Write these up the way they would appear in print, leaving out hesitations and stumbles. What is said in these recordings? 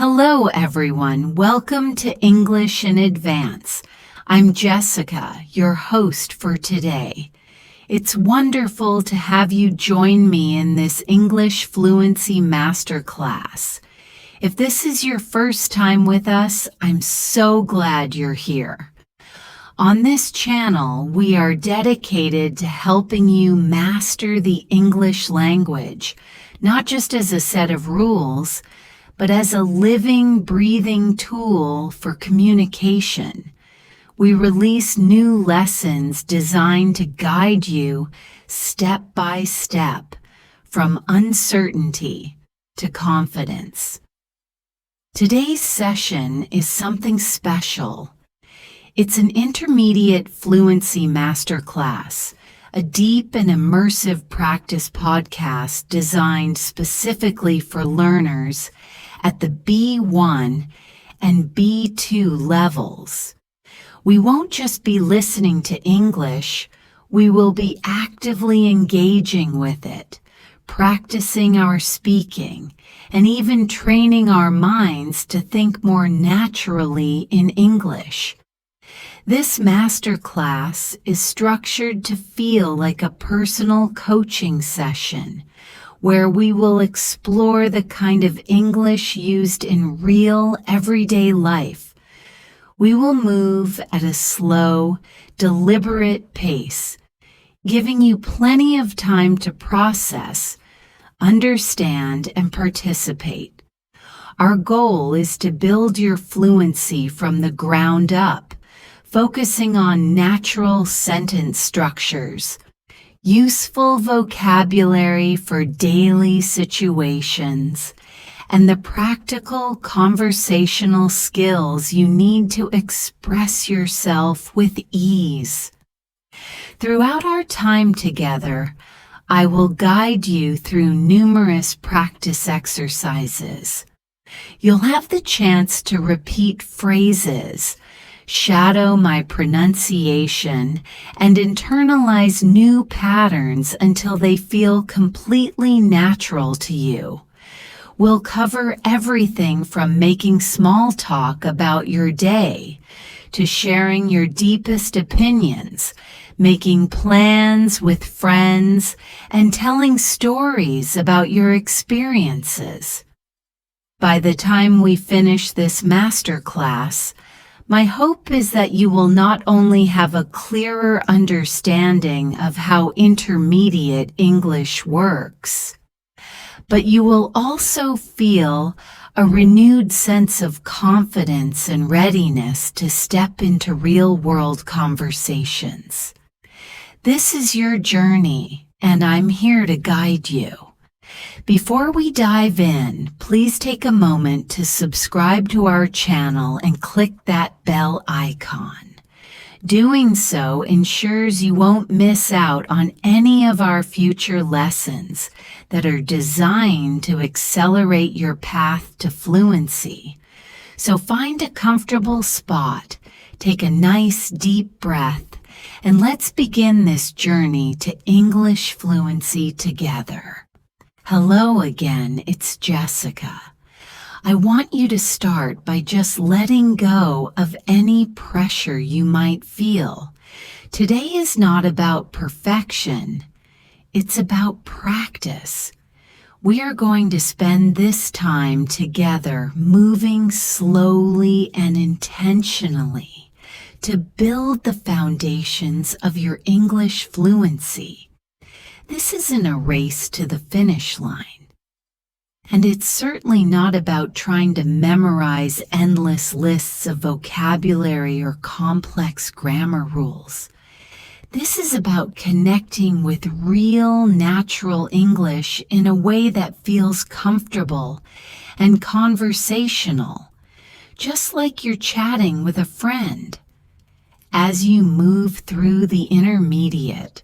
Hello, everyone. Welcome to English in Advance. I'm Jessica, your host for today. It's wonderful to have you join me in this English Fluency Masterclass. If this is your first time with us, I'm so glad you're here. On this channel, we are dedicated to helping you master the English language, not just as a set of rules, but as a living, breathing tool for communication. We release new lessons designed to guide you step by step from uncertainty to confidence. Today's session is something special. It's an intermediate fluency masterclass, a deep and immersive practice podcast designed specifically for learners at the B1 and B2 levels. We won't just be listening to English, we will be actively engaging with it, practicing our speaking, and even training our minds to think more naturally in English. This masterclass is structured to feel like a personal coaching session, where we will explore the kind of English used in real, everyday life. We will move at a slow, deliberate pace, giving you plenty of time to process, understand, and participate. Our goal is to build your fluency from the ground up, focusing on natural sentence structures, useful vocabulary for daily situations, and the practical conversational skills you need to express yourself with ease. Throughout our time together, I will guide you through numerous practice exercises. You'll have the chance to repeat phrases, shadow my pronunciation, and internalize new patterns until they feel completely natural to you. We'll cover everything from making small talk about your day to sharing your deepest opinions, making plans with friends, and telling stories about your experiences. By the time we finish this masterclass, my hope is that you will not only have a clearer understanding of how intermediate English works, but you will also feel a renewed sense of confidence and readiness to step into real-world conversations. This is your journey, and I'm here to guide you. Before we dive in, please take a moment to subscribe to our channel and click that bell icon. Doing so ensures you won't miss out on any of our future lessons that are designed to accelerate your path to fluency. So find a comfortable spot, take a nice deep breath, and let's begin this journey to English fluency together. Hello again, it's Jessica. I want you to start by just letting go of any pressure you might feel. Today is not about perfection, it's about practice. We are going to spend this time together moving slowly and intentionally to build the foundations of your English fluency. This isn't a race to the finish line. And it's certainly not about trying to memorize endless lists of vocabulary or complex grammar rules. This is about connecting with real, natural English in a way that feels comfortable and conversational, just like you're chatting with a friend. As you move through the intermediate,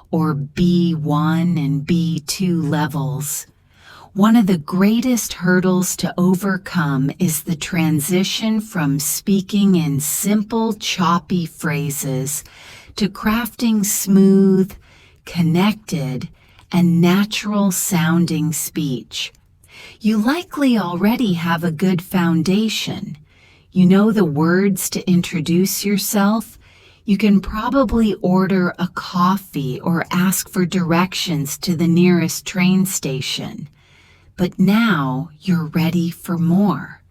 or B1 and B2 levels, one of the greatest hurdles to overcome is the transition from speaking in simple, choppy phrases to crafting smooth, connected, and natural-sounding speech. You likely already have a good foundation. You know the words to introduce yourself. You can probably order a coffee or ask for directions to the nearest train station. But now you're ready for more.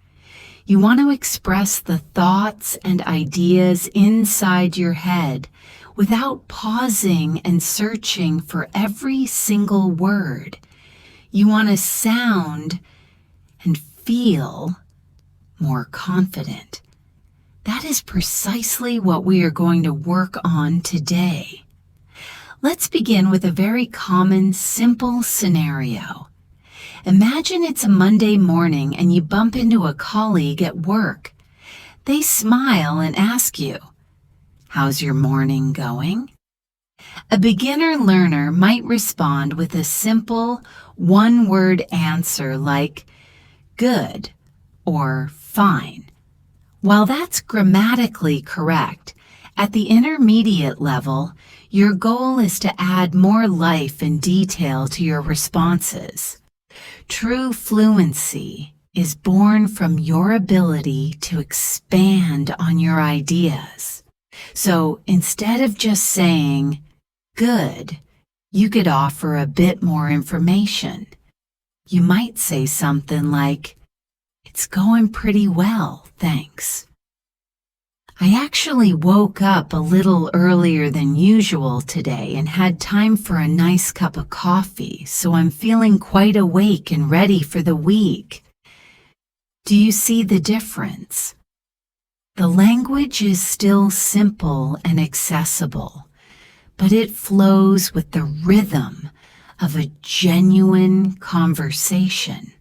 You want to express the thoughts and ideas inside your head without pausing and searching for every single word. You want to sound and feel more confident. That is precisely what we are going to work on today. Let's begin with a very common, simple scenario. Imagine it's a Monday morning and you bump into a colleague at work. They smile and ask you, "How's your morning going?" A beginner learner might respond with a simple, one-word answer like, "Good" or "Fine." While that's grammatically correct, at the intermediate level, your goal is to add more life and detail to your responses. True fluency is born from your ability to expand on your ideas. So instead of just saying, "Good," you could offer a bit more information. You might say something like, "It's going pretty well, thanks. I actually woke up a little earlier than usual today and had time for a nice cup of coffee, so I'm feeling quite awake and ready for the week." Do you see the difference? The language is still simple and accessible, but it flows with the rhythm of a genuine conversation.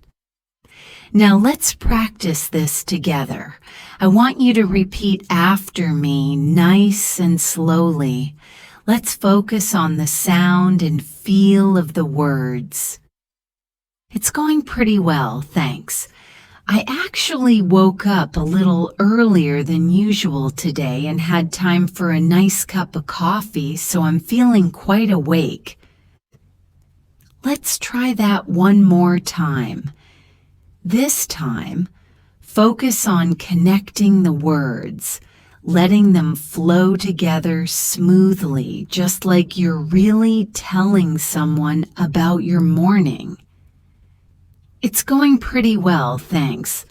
Now let's practice this together. I want you to repeat after me, nice and slowly. Let's focus on the sound and feel of the words. "It's going pretty well, thanks. I actually woke up a little earlier than usual today and had time for a nice cup of coffee, so I'm feeling quite awake." Let's try that one more time. This time, focus on connecting the words, letting them flow together smoothly, just like you're really telling someone about your morning. "It's going pretty well, thanks.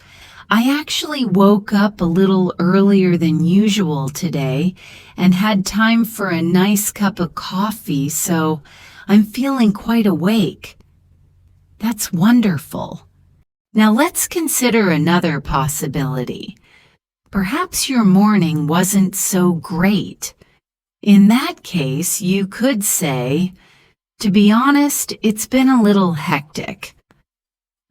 I actually woke up a little earlier than usual today and had time for a nice cup of coffee, so I'm feeling quite awake." That's wonderful. Now let's consider another possibility. Perhaps your morning wasn't so great. In that case, you could say, "To be honest, it's been a little hectic.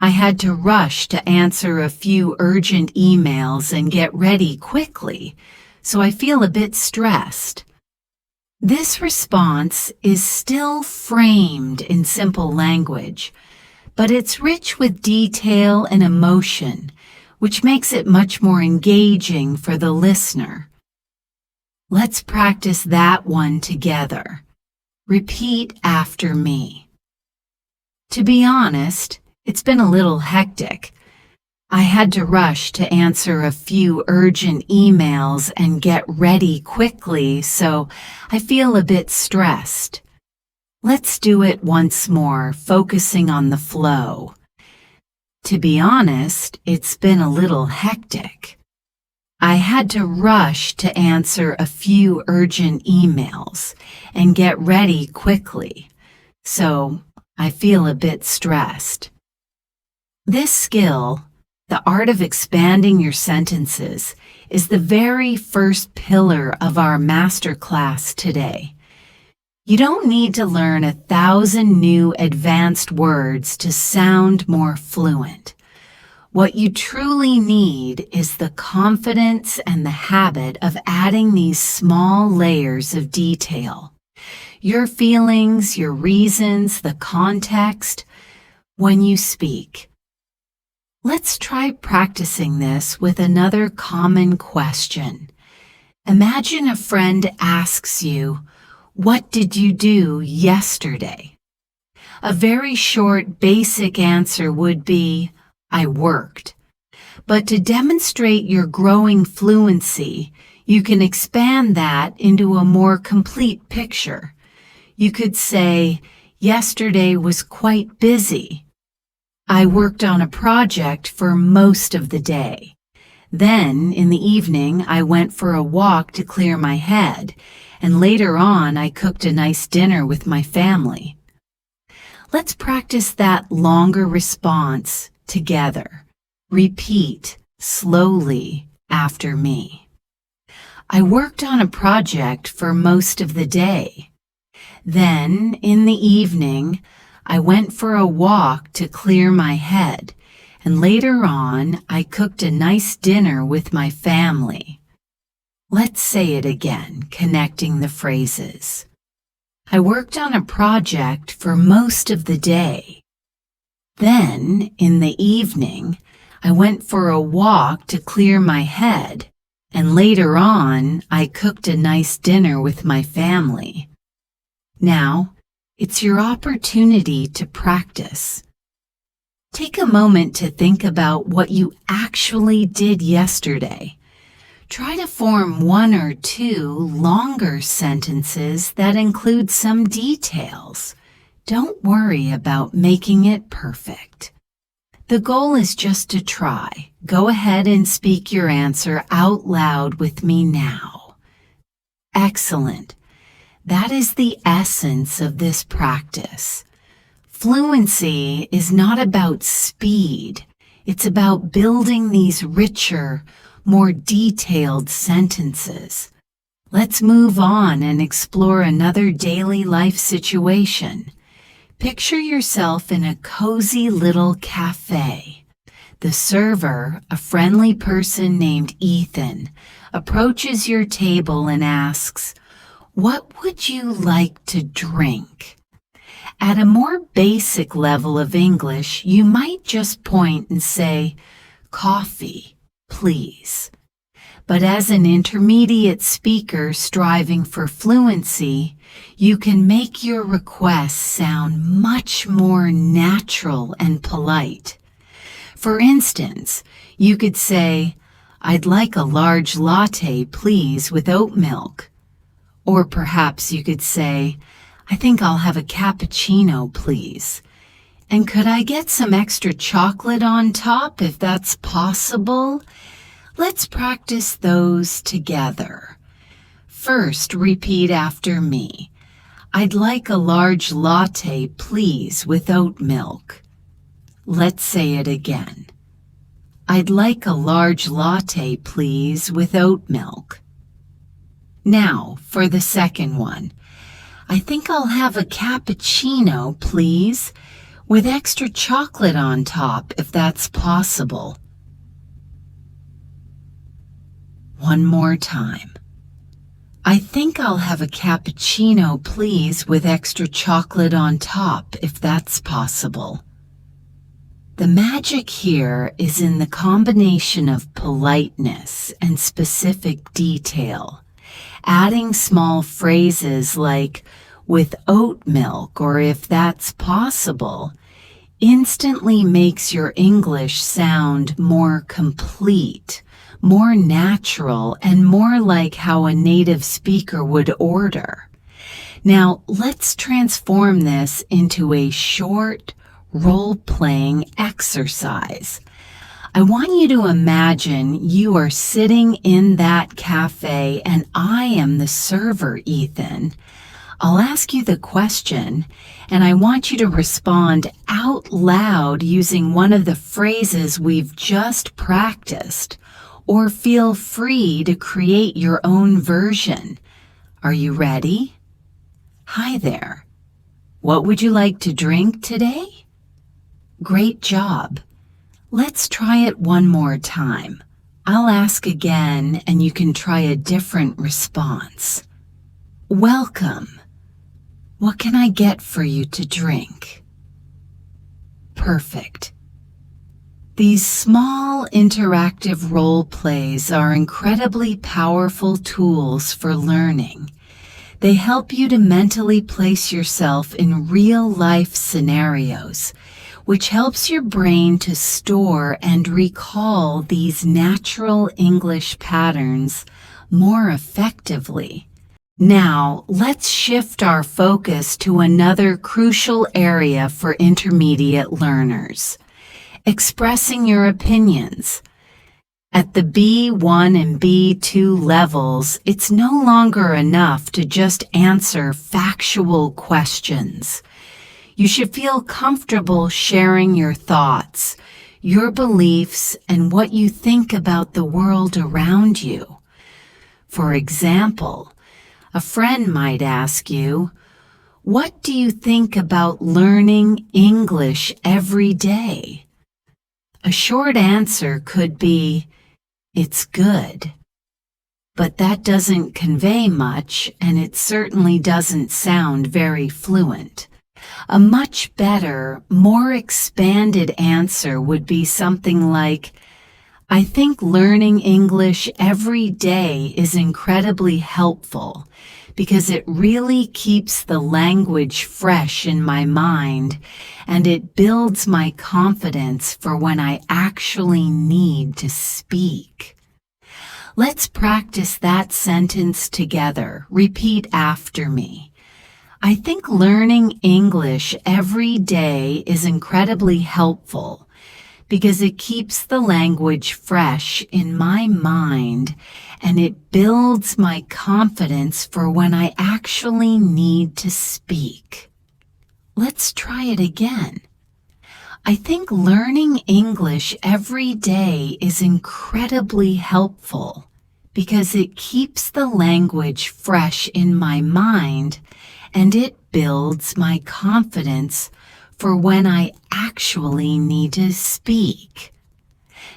I had to rush to answer a few urgent emails and get ready quickly, so I feel a bit stressed." This response is still framed in simple language, but it's rich with detail and emotion, which makes it much more engaging for the listener. Let's practice that one together. Repeat after me. "To be honest, it's been a little hectic. I had to rush to answer a few urgent emails and get ready quickly, so I feel a bit stressed." Let's do it once more, focusing on the flow. "To be honest, it's been a little hectic. I had to rush to answer a few urgent emails and get ready quickly, so I feel a bit stressed." This skill, the art of expanding your sentences, is the very first pillar of our masterclass today. You don't need to learn 1,000 new advanced words to sound more fluent. What you truly need is the confidence and the habit of adding these small layers of detail. Your feelings, your reasons, the context, when you speak. Let's try practicing this with another common question. Imagine a friend asks you, "What did you do yesterday?" A very short, basic answer would be, I worked. But to demonstrate your growing fluency, you can expand that into a more complete picture. You could say, yesterday was quite busy. I worked on a project for most of the day. Then, in the evening, I went for a walk to clear my head, and later on, I cooked a nice dinner with my family. Let's practice that longer response together. Repeat slowly after me. I worked on a project for most of the day. Then, in the evening, I went for a walk to clear my head, and later on, I cooked a nice dinner with my family. Let's say it again, connecting the phrases. I worked on a project for most of the day. Then, in the evening, I went for a walk to clear my head, and later on, I cooked a nice dinner with my family. Now, it's your opportunity to practice. Take a moment to think about what you actually did yesterday. Try to form one or two longer sentences that include some details. Don't worry about making it perfect. The goal is just to try. Go ahead and speak your answer out loud with me now. Excellent. That is the essence of this practice. Fluency is not about speed. It's about building these richer, more detailed sentences. Let's move on and explore another daily life situation. Picture yourself in a cozy little cafe. The server, a friendly person named Ethan, approaches your table and asks, "What would you like to drink?" At a more basic level of English, you might just point and say, "Coffee, please." But as an intermediate speaker striving for fluency, you can make your request sound much more natural and polite. For instance, you could say, "I'd like a large latte, please, with oat milk." Or perhaps you could say, "I think I'll have a cappuccino, please. And could I get some extra chocolate on top if that's possible?" Let's practice those together. First, repeat after me. "I'd like a large latte, please, with oat milk." Let's say it again. "I'd like a large latte, please, with oat milk." Now, for the second one. "I think I'll have a cappuccino, please, with extra chocolate on top, if that's possible." One more time. "I think I'll have a cappuccino, please, with extra chocolate on top, if that's possible." The magic here is in the combination of politeness and specific detail. Adding small phrases like "with oat milk" or "if that's possible" instantly makes your English sound more complete, more natural, and more like how a native speaker would order. Now, let's transform this into a short, role-playing exercise. I want you to imagine you are sitting in that cafe and I am the server, Ethan. I'll ask you the question, and I want you to respond out loud using one of the phrases we've just practiced, or feel free to create your own version. Are you ready? Hi there. What would you like to drink today? Great job. Let's try it one more time. I'll ask again, and you can try a different response. Welcome. What can I get for you to drink? Perfect. These small interactive role plays are incredibly powerful tools for learning. They help you to mentally place yourself in real-life scenarios, which helps your brain to store and recall these natural English patterns more effectively. Now, let's shift our focus to another crucial area for intermediate learners: expressing your opinions. At the B1 and B2 levels, it's no longer enough to just answer factual questions. You should feel comfortable sharing your thoughts, your beliefs, and what you think about the world around you. For example, a friend might ask you, "What do you think about learning English every day?" A short answer could be, "It's good." But that doesn't convey much, and it certainly doesn't sound very fluent. A much better, more expanded answer would be something like, "I think learning English every day is incredibly helpful because it really keeps the language fresh in my mind and it builds my confidence for when I actually need to speak." Let's practice that sentence together. Repeat after me. I think learning English every day is incredibly helpful because it keeps the language fresh in my mind and it builds my confidence for when I actually need to speak. Let's try it again. I think learning English every day is incredibly helpful because it keeps the language fresh in my mind and it builds my confidence for when I actually need to speak.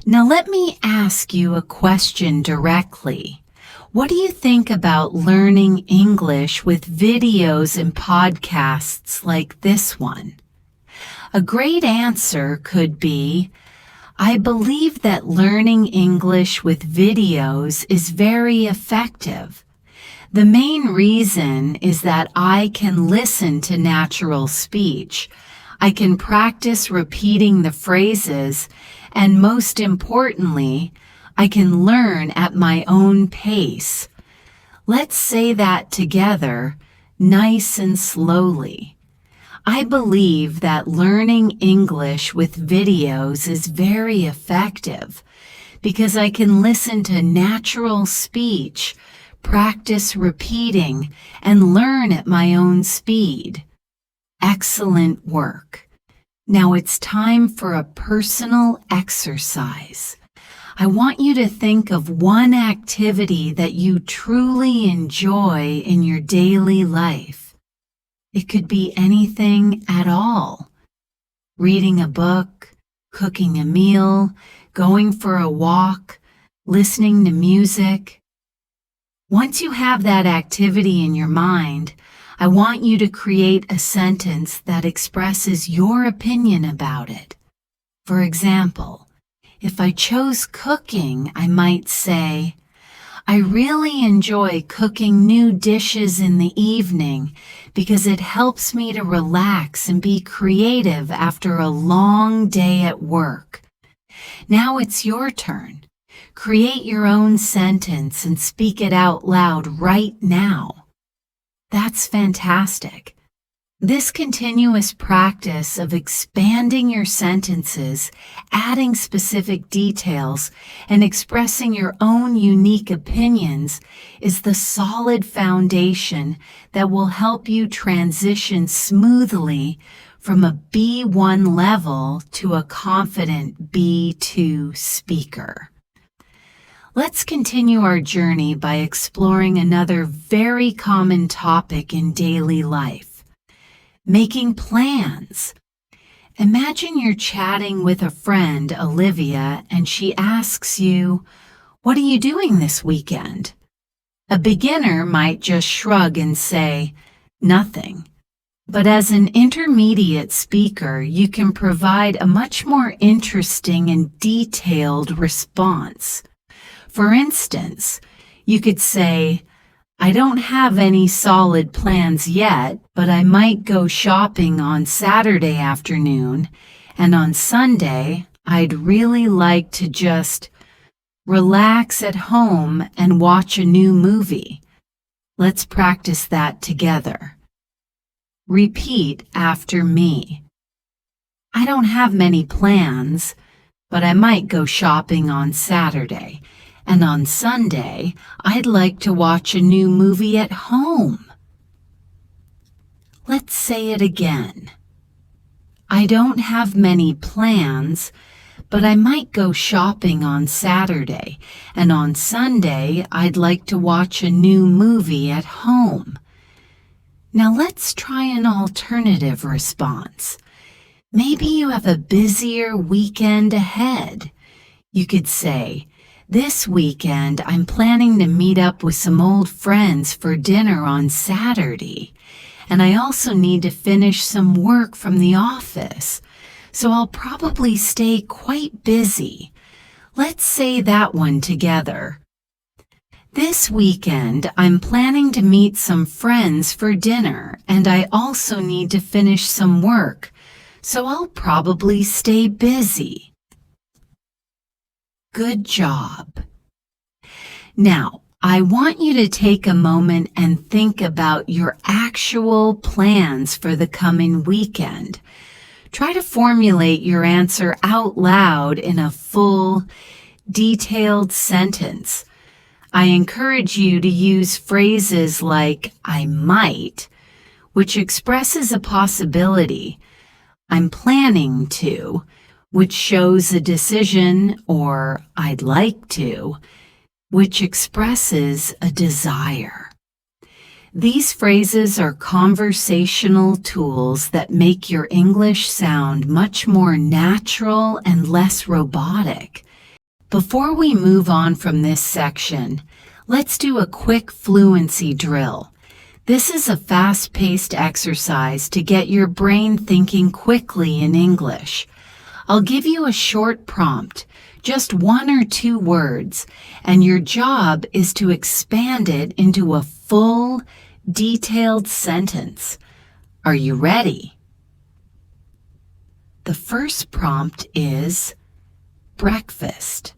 Now let me ask you a question directly. What do you think about learning English with videos and podcasts like this one? A great answer could be, "I believe that learning English with videos is very effective. The main reason is that I can listen to natural speech. I can practice repeating the phrases, and most importantly, I can learn at my own pace." Let's say that together, nice and slowly. I believe that learning English with videos is very effective because I can listen to natural speech, practice repeating, and learn at my own speed. Excellent work. Now it's time for a personal exercise. I want you to think of one activity that you truly enjoy in your daily life. It could be anything at all. Reading a book, cooking a meal, going for a walk, listening to music. Once you have that activity in your mind, I want you to create a sentence that expresses your opinion about it. For example, if I chose cooking, I might say, "I really enjoy cooking new dishes in the evening because it helps me to relax and be creative after a long day at work." Now it's your turn. Create your own sentence and speak it out loud right now. That's fantastic. This continuous practice of expanding your sentences, adding specific details, and expressing your own unique opinions is the solid foundation that will help you transition smoothly from a B1 level to a confident B2 speaker. Let's continue our journey by exploring another very common topic in daily life: making plans. Imagine you're chatting with a friend, Olivia, and she asks you, "What are you doing this weekend?" A beginner might just shrug and say, "Nothing." But as an intermediate speaker, you can provide a much more interesting and detailed response. For instance, you could say, I don't have any solid plans yet, but I might go shopping on Saturday afternoon, and on Sunday, I'd really like to just relax at home and watch a new movie. Let's practice that together. Repeat after me. I don't have many plans, but I might go shopping on Saturday. And on Sunday, I'd like to watch a new movie at home. Let's say it again. I don't have many plans, but I might go shopping on Saturday. And on Sunday, I'd like to watch a new movie at home. Now let's try an alternative response. Maybe you have a busier weekend ahead. You could say, this weekend I'm planning to meet up with some old friends for dinner on Saturday, and I also need to finish some work from the office, so I'll probably stay quite busy. Let's say that one together. This weekend I'm planning to meet some friends for dinner, and I also need to finish some work, so I'll probably stay busy. Good job. Now, I want you to take a moment and think about your actual plans for the coming weekend. Try to formulate your answer out loud in a full, detailed sentence. I encourage you to use phrases like I might, which expresses a possibility. I'm planning to, which shows a decision, or I'd like to, which expresses a desire. These phrases are conversational tools that make your English sound much more natural and less robotic. Before we move on from this section, let's do a quick fluency drill. This is a fast-paced exercise to get your brain thinking quickly in English. I'll give you a short prompt, just 1 or 2 words, and your job is to expand it into a full, detailed sentence. Are you ready? The first prompt is breakfast.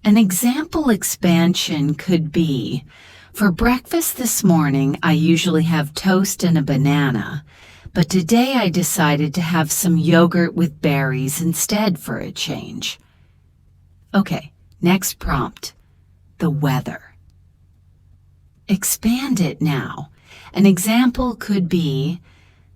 An example expansion could be, for breakfast this morning, I usually have toast and a banana, but today I decided to have some yogurt with berries instead for a change. Okay, next prompt, the weather. Expand it now. An example could be,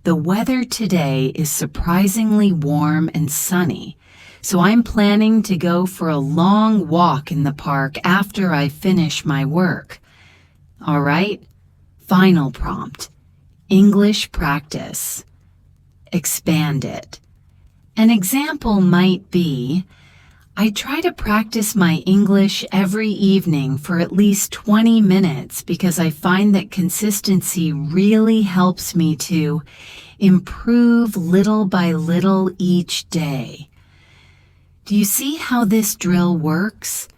the weather today is surprisingly warm and sunny, so I'm planning to go for a long walk in the park after I finish my work. All right, final prompt, English practice. Expand it. An example might be, I try to practice my English every evening for at least 20 minutes because I find that consistency really helps me to improve little by little each day. Do you see how this drill works?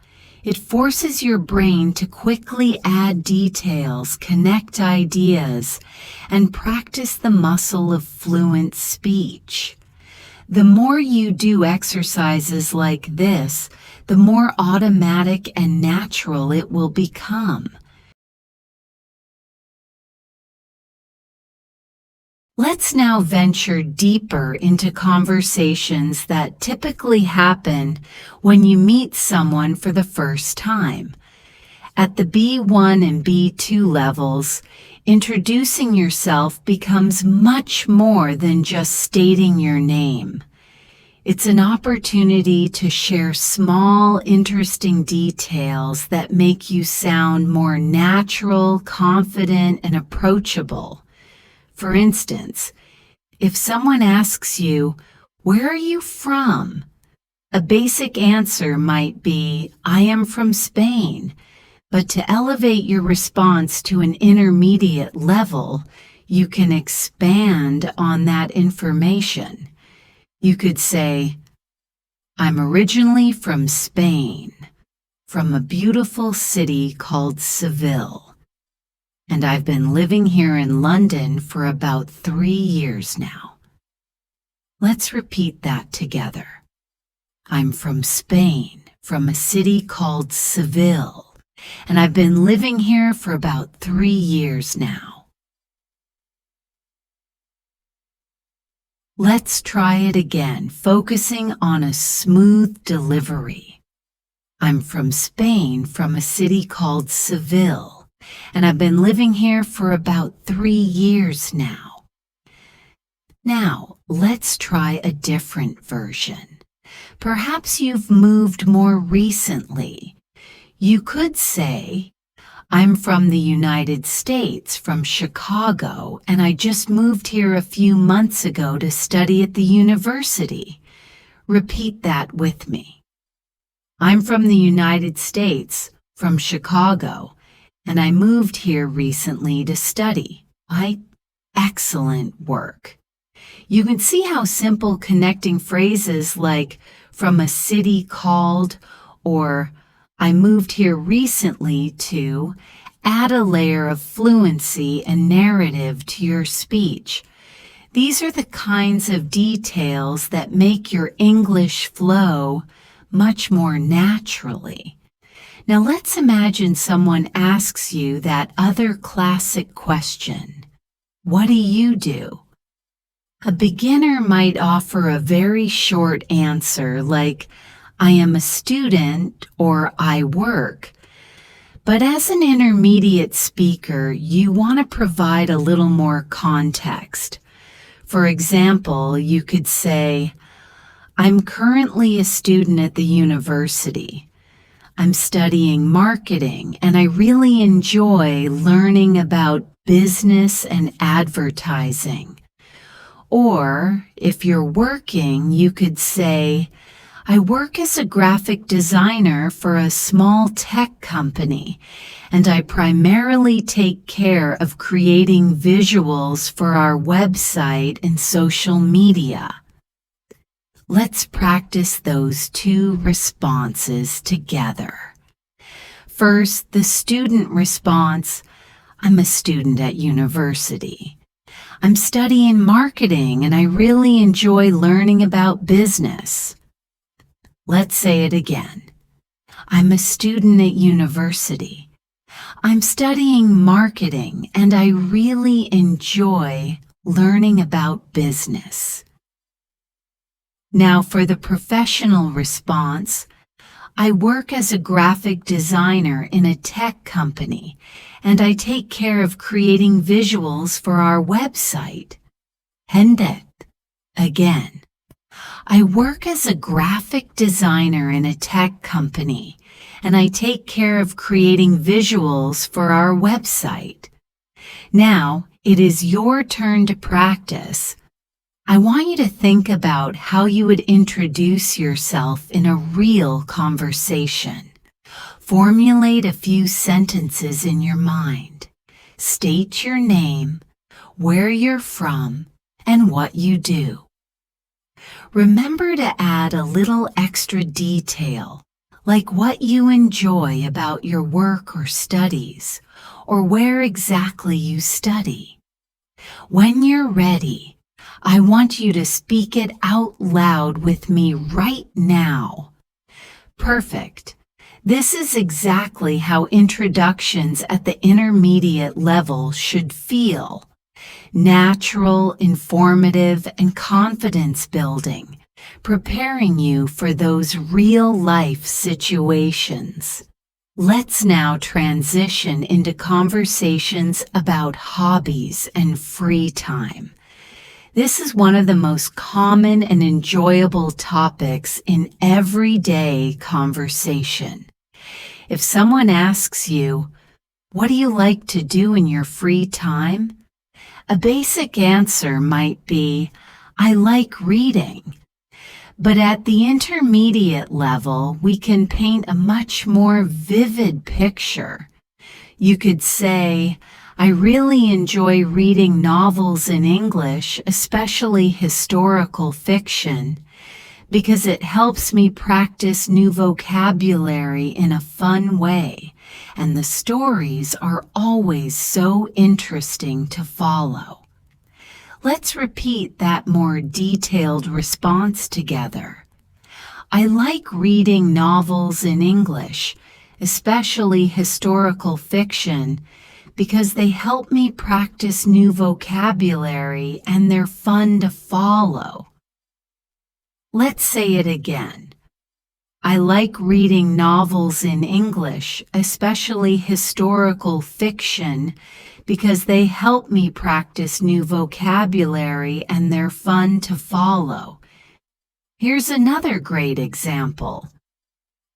It forces your brain to quickly add details, connect ideas, and practice the muscle of fluent speech. The more you do exercises like this, the more automatic and natural it will become. Let's now venture deeper into conversations that typically happen when you meet someone for the first time. At the B1 and B2 levels, introducing yourself becomes much more than just stating your name. It's an opportunity to share small, interesting details that make you sound more natural, confident, and approachable. For instance, if someone asks you, "Where are you from?" a basic answer might be, "I am from Spain." But to elevate your response to an intermediate level, you can expand on that information. You could say, "I'm originally from Spain, from a beautiful city called Seville." and I've been living here in London for about 3 years now. Let's repeat that together. I'm from Spain, from a city called Seville, and I've been living here for about 3 years now. Let's try it again, focusing on a smooth delivery. I'm from Spain, from a city called Seville, and I've been living here for about 3 years now. Now, let's try a different version. Perhaps you've moved more recently. You could say, I'm from the United States, from Chicago, and I just moved here a few months ago to study at the university. Repeat that with me. I'm from the United States, from Chicago, and I moved here recently to study. Excellent work. You can see how simple connecting phrases like from a city called or I moved here recently to add a layer of fluency and narrative to your speech. These are the kinds of details that make your English flow much more naturally. Now let's imagine someone asks you that other classic question. What do you do? A beginner might offer a very short answer like, I am a student or I work. But as an intermediate speaker, you want to provide a little more context. For example, you could say, I'm currently a student at the university. I'm studying marketing and I really enjoy learning about business and advertising. Or if you're working, you could say, I work as a graphic designer for a small tech company, and I primarily take care of creating visuals for our website and social media. Let's practice those two responses together. First, the student response, I'm a student at university. I'm studying marketing and I really enjoy learning about business. Let's say it again. I'm a student at university. I'm studying marketing and I really enjoy learning about business. Now for the professional response, I work as a graphic designer in a tech company and I take care of creating visuals for our website. Hendet. Again. I work as a graphic designer in a tech company, and I take care of creating visuals for our website. Now, it is your turn to practice. I want you to think about how you would introduce yourself in a real conversation. Formulate a few sentences in your mind. State your name, where you're from, and what you do. Remember to add a little extra detail, like what you enjoy about your work or studies, or where exactly you study. When you're ready, I want you to speak it out loud with me right now. Perfect. This is exactly how introductions at the intermediate level should feel. Natural, informative, and confidence building, preparing you for those real-life situations. Let's now transition into conversations about hobbies and free time. This is one of the most common and enjoyable topics in everyday conversation. If someone asks you, what do you like to do in your free time? A basic answer might be, I like reading. But at the intermediate level, we can paint a much more vivid picture. You could say, I really enjoy reading novels in English, especially historical fiction, because it helps me practice new vocabulary in a fun way, and the stories are always so interesting to follow. Let's repeat that more detailed response together. I like reading novels in English, especially historical fiction, because they help me practice new vocabulary and they're fun to follow. Let's say it again. I like reading novels in English, especially historical fiction, because they help me practice new vocabulary and they're fun to follow. Here's another great example.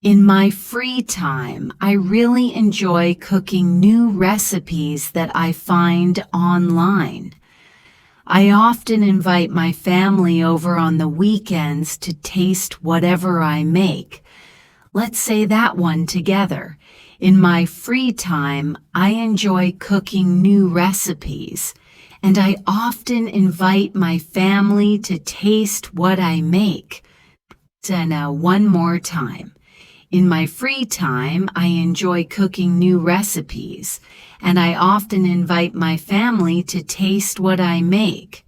In my free time, I really enjoy cooking new recipes that I find online. I often invite my family over on the weekends to taste whatever I make. Let's say that one together. In my free time, I enjoy cooking new recipes, and I often invite my family to taste what I make. So now one more time. In my free time, I enjoy cooking new recipes, and I often invite my family to taste what I make.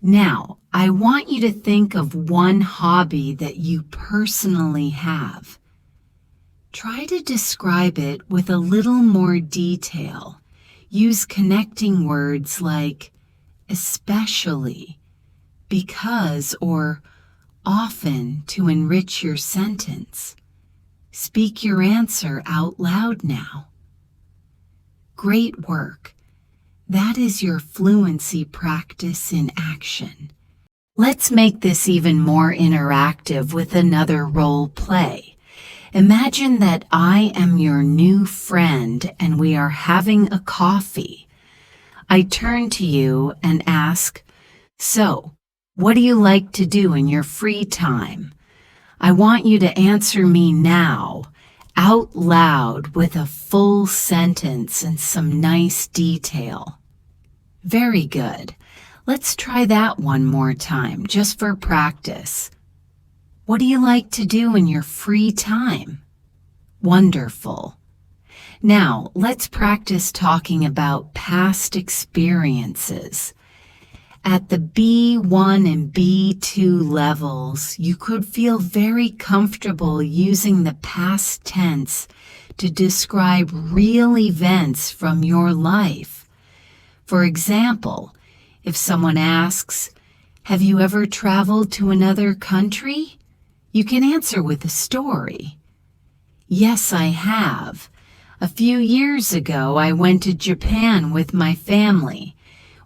Now, I want you to think of one hobby that you personally have. Try to describe it with a little more detail. Use connecting words like especially, because, or often to enrich your sentence. Speak your answer out loud now. Great work. That is your fluency practice in action. Let's make this even more interactive with another role play. Imagine that I am your new friend and we are having a coffee. I turn to you and ask, "So, what do you like to do in your free time?" I want you to answer me now, out loud with a full sentence and some nice detail. Very good. Let's try that one more time, just for practice. What do you like to do in your free time? Wonderful. Now, let's practice talking about past experiences. At the B1 and B2 levels, you could feel very comfortable using the past tense to describe real events from your life. For example, if someone asks, "Have you ever traveled to another country?" you can answer with a story. "Yes, I have. A few years ago, I went to Japan with my family.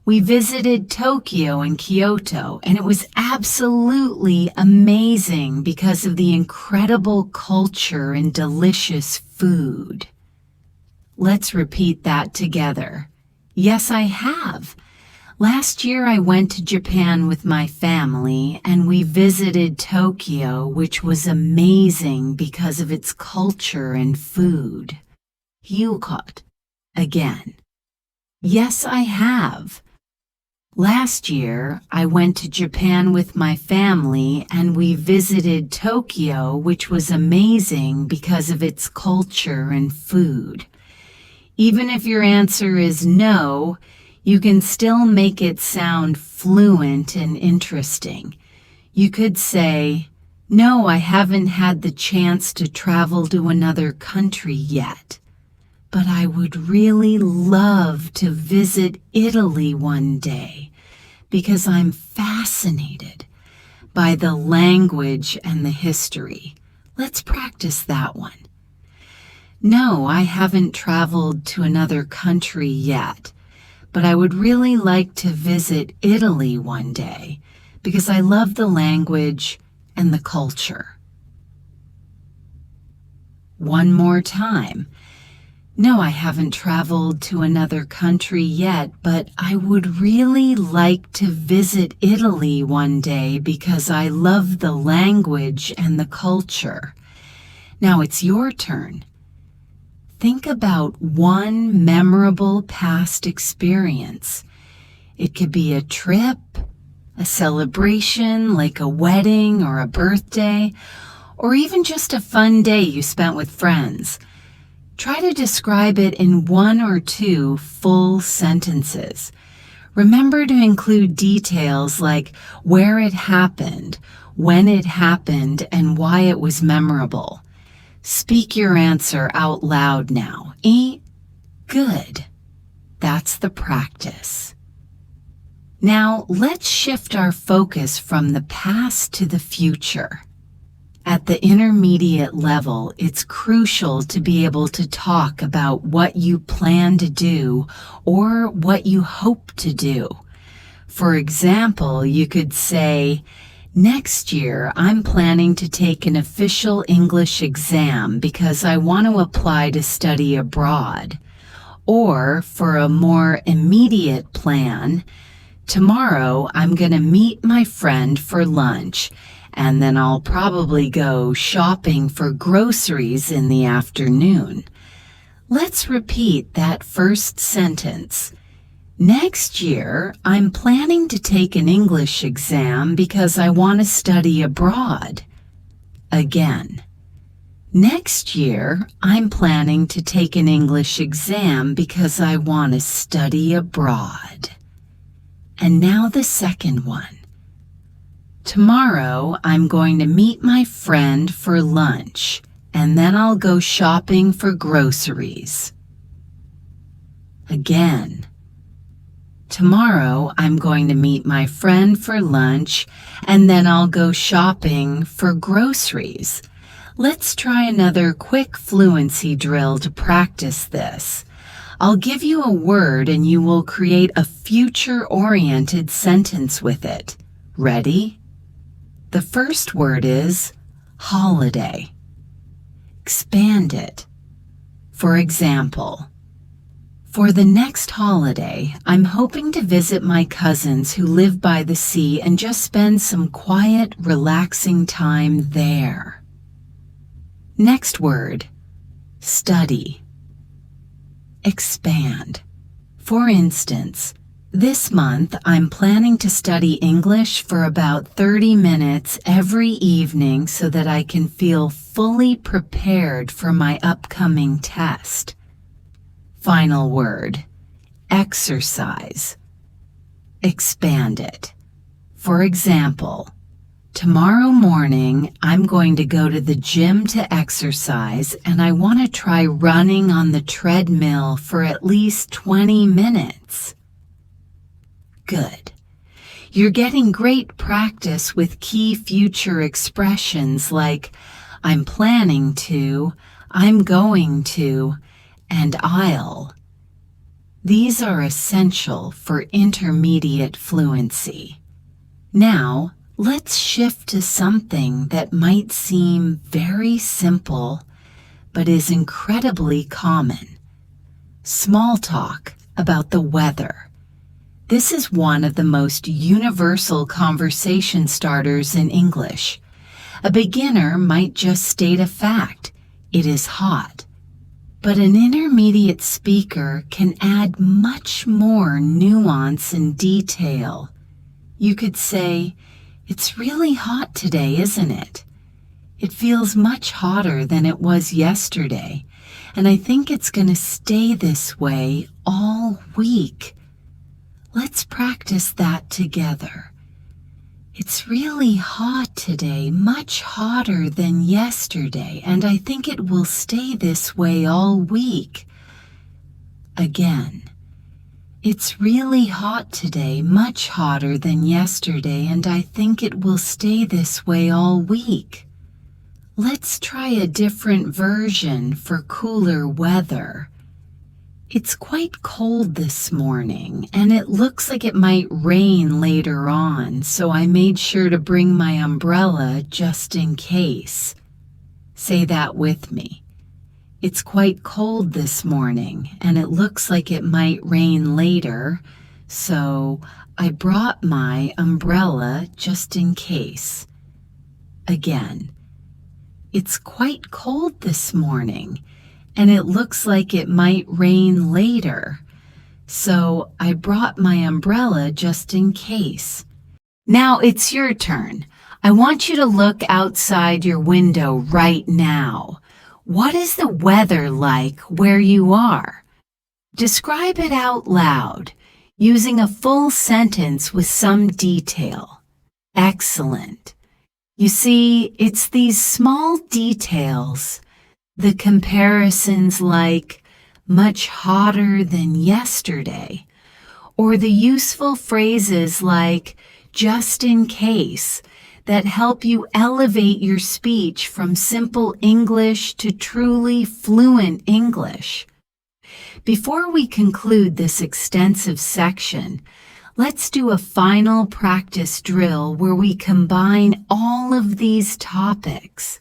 We visited Tokyo and Kyoto, and it was absolutely amazing because of the incredible culture and delicious food." Let's repeat that together. Yes, I have. Last year I went to Japan with my family, and we visited Tokyo, which was amazing because of its culture and food. Hyukot. Again. Yes, I have. Last year, I went to Japan with my family and we visited Tokyo, which was amazing because of its culture and food. Even if your answer is no, you can still make it sound fluent and interesting. You could say, "No, I haven't had the chance to travel to another country yet, but I would really love to visit Italy one day because I'm fascinated by the language and the history." Let's practice that one. "No, I haven't traveled to another country yet, but I would really like to visit Italy one day because I love the language and the culture." One more time. "No, I haven't traveled to another country yet, but I would really like to visit Italy one day because I love the language and the culture." Now it's your turn. Think about one memorable past experience. It could be a trip, a celebration like a wedding or a birthday, or even just a fun day you spent with friends. Try to describe it in 1 or 2 full sentences. Remember to include details like where it happened, when it happened, and why it was memorable. Speak your answer out loud now. Good. That's the practice. Now, let's shift our focus from the past to the future. At the intermediate level, it's crucial to be able to talk about what you plan to do or what you hope to do. For example, you could say, "Next year, I'm planning to take an official English exam because I want to apply to study abroad." Or, for a more immediate plan, "Tomorrow, I'm going to meet my friend for lunch, and then I'll probably go shopping for groceries in the afternoon." Let's repeat that first sentence. Next year, I'm planning to take an English exam because I want to study abroad. Again. Next year, I'm planning to take an English exam because I want to study abroad. And now the second one. Tomorrow, I'm going to meet my friend for lunch, and then I'll go shopping for groceries. Again. Tomorrow, I'm going to meet my friend for lunch, and then I'll go shopping for groceries. Let's try another quick fluency drill to practice this. I'll give you a word and you will create a future-oriented sentence with it. Ready? The first word is holiday. Expand it. For example, for the next holiday, I'm hoping to visit my cousins who live by the sea and just spend some quiet, relaxing time there. Next word, study. Expand. For instance, this month I'm planning to study English for about 30 minutes every evening so that I can feel fully prepared for my upcoming test. Final word, exercise. Expand it. For example, tomorrow morning I'm going to go to the gym to exercise and I want to try running on the treadmill for at least 20 minutes. Good. You're getting great practice with key future expressions like I'm planning to, I'm going to, and I'll. These are essential for intermediate fluency. Now, let's shift to something that might seem very simple, but is incredibly common. Small talk about the weather. This is one of the most universal conversation starters in English. A beginner might just state a fact, it is hot. But an intermediate speaker can add much more nuance and detail. You could say, "It's really hot today, isn't it? It feels much hotter than it was yesterday, and I think it's going to stay this way all week." Let's practice that together. It's really hot today, much hotter than yesterday, and I think it will stay this way all week. Again. It's really hot today, much hotter than yesterday, and I think it will stay this way all week. Let's try a different version for cooler weather. It's quite cold this morning, and it looks like it might rain later on, so I made sure to bring my umbrella just in case. Say that with me. It's quite cold this morning, and it looks like it might rain later, so I brought my umbrella just in case. Again, it's quite cold this morning, and it looks like it might rain later, so I brought my umbrella just in case. Now it's your turn. I want you to look outside your window right now. What is the weather like where you are? Describe it out loud, using a full sentence with some detail. Excellent. You see, it's these small details, the comparisons like much hotter than yesterday, or the useful phrases like just in case, that help you elevate your speech from simple English to truly fluent English. Before we conclude this extensive section, let's do a final practice drill where we combine all of these topics.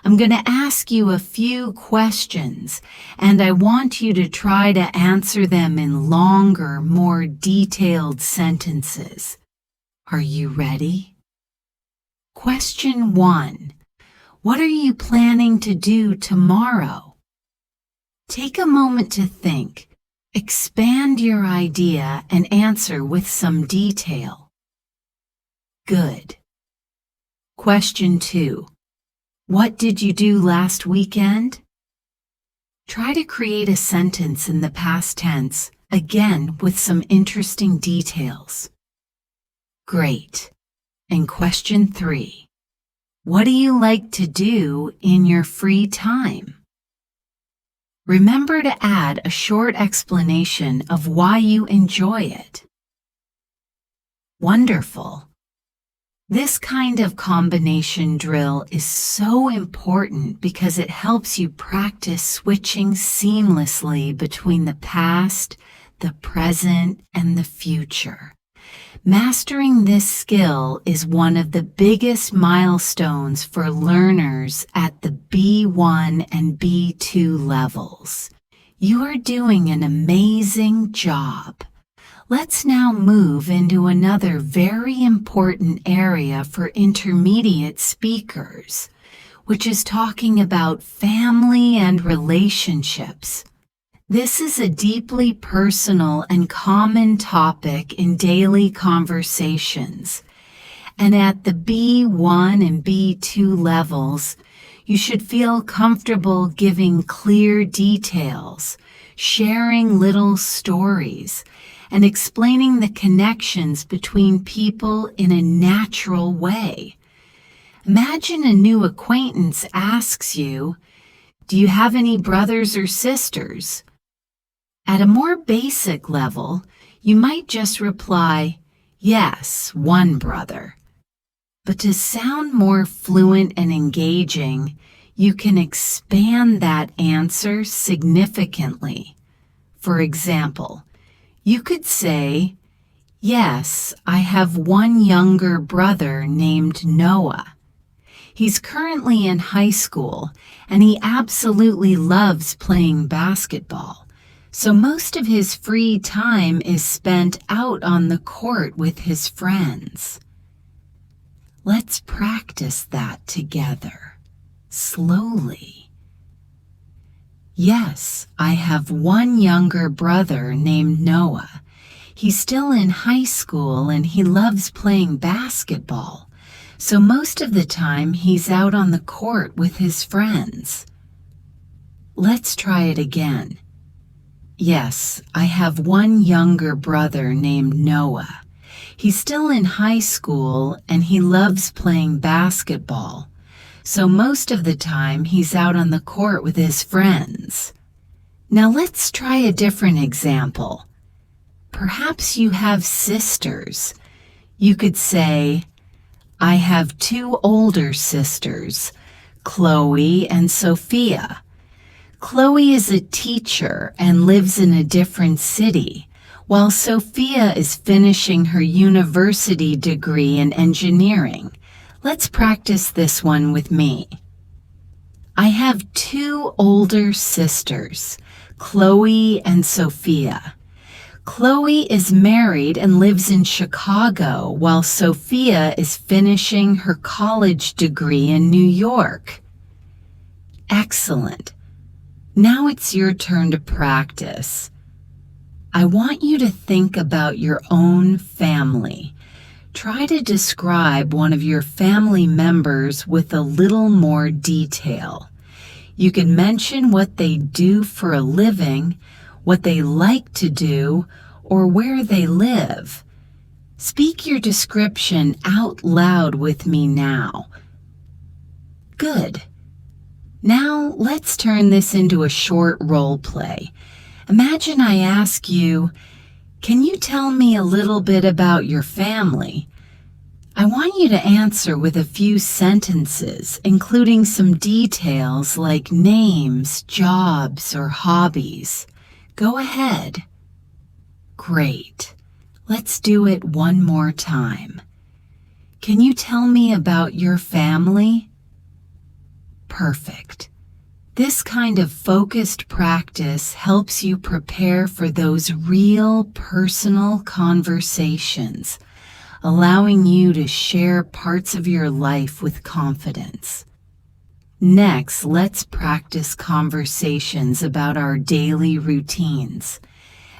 I'm going to ask you a few questions, and I want you to try to answer them in longer, more detailed sentences. Are you ready? Question 1. What are you planning to do tomorrow? Take a moment to think. Expand your idea and answer with some detail. Good. Question 2. What did you do last weekend? Try to create a sentence in the past tense, again with some interesting details. Great. And question 3. What do you like to do in your free time? Remember to add a short explanation of why you enjoy it. Wonderful. This kind of combination drill is so important because it helps you practice switching seamlessly between the past, the present, and the future. Mastering this skill is one of the biggest milestones for learners at the B1 and B2 levels. You are doing an amazing job. Let's now move into another very important area for intermediate speakers, which is talking about family and relationships. This is a deeply personal and common topic in daily conversations, and at the B1 and B2 levels, you should feel comfortable giving clear details, sharing little stories, and explaining the connections between people in a natural way. Imagine a new acquaintance asks you, "Do you have any brothers or sisters?" At a more basic level, you might just reply, "Yes, one brother." But to sound more fluent and engaging, you can expand that answer significantly. For example, you could say, "Yes, I have one younger brother named Noah. He's currently in high school, and he absolutely loves playing basketball. So most of his free time is spent out on the court with his friends." Let's practice that together, slowly. "Yes, I have one younger brother named Noah. He's still in high school and he loves playing basketball. So most of the time he's out on the court with his friends." Let's try it again. "Yes, I have one younger brother named Noah. He's still in high school and he loves playing basketball. So most of the time he's out on the court with his friends." Now let's try a different example. Perhaps you have sisters. You could say, "I have two older sisters, Chloe and Sophia. Chloe is a teacher and lives in a different city, while Sophia is finishing her university degree in engineering." Let's practice this one with me. "I have two older sisters, Chloe and Sophia. Chloe is married and lives in Chicago, while Sophia is finishing her college degree in New York." Excellent. Now it's your turn to practice. I want you to think about your own family. try to describe one of your family members with a little more detail. You can mention what they do for a living, what they like to do, or where they live. Speak your description out loud with me now. Good. Now let's turn this into a short role play. Imagine I ask you, can you tell me a little bit about your family? I want you to answer with a few sentences, including some details like names, jobs, or hobbies. Go ahead. Great. Let's do it one more time. Can you tell me about your family? Perfect. This kind of focused practice helps you prepare for those real personal conversations, allowing you to share parts of your life with confidence. Next, let's practice conversations about our daily routines.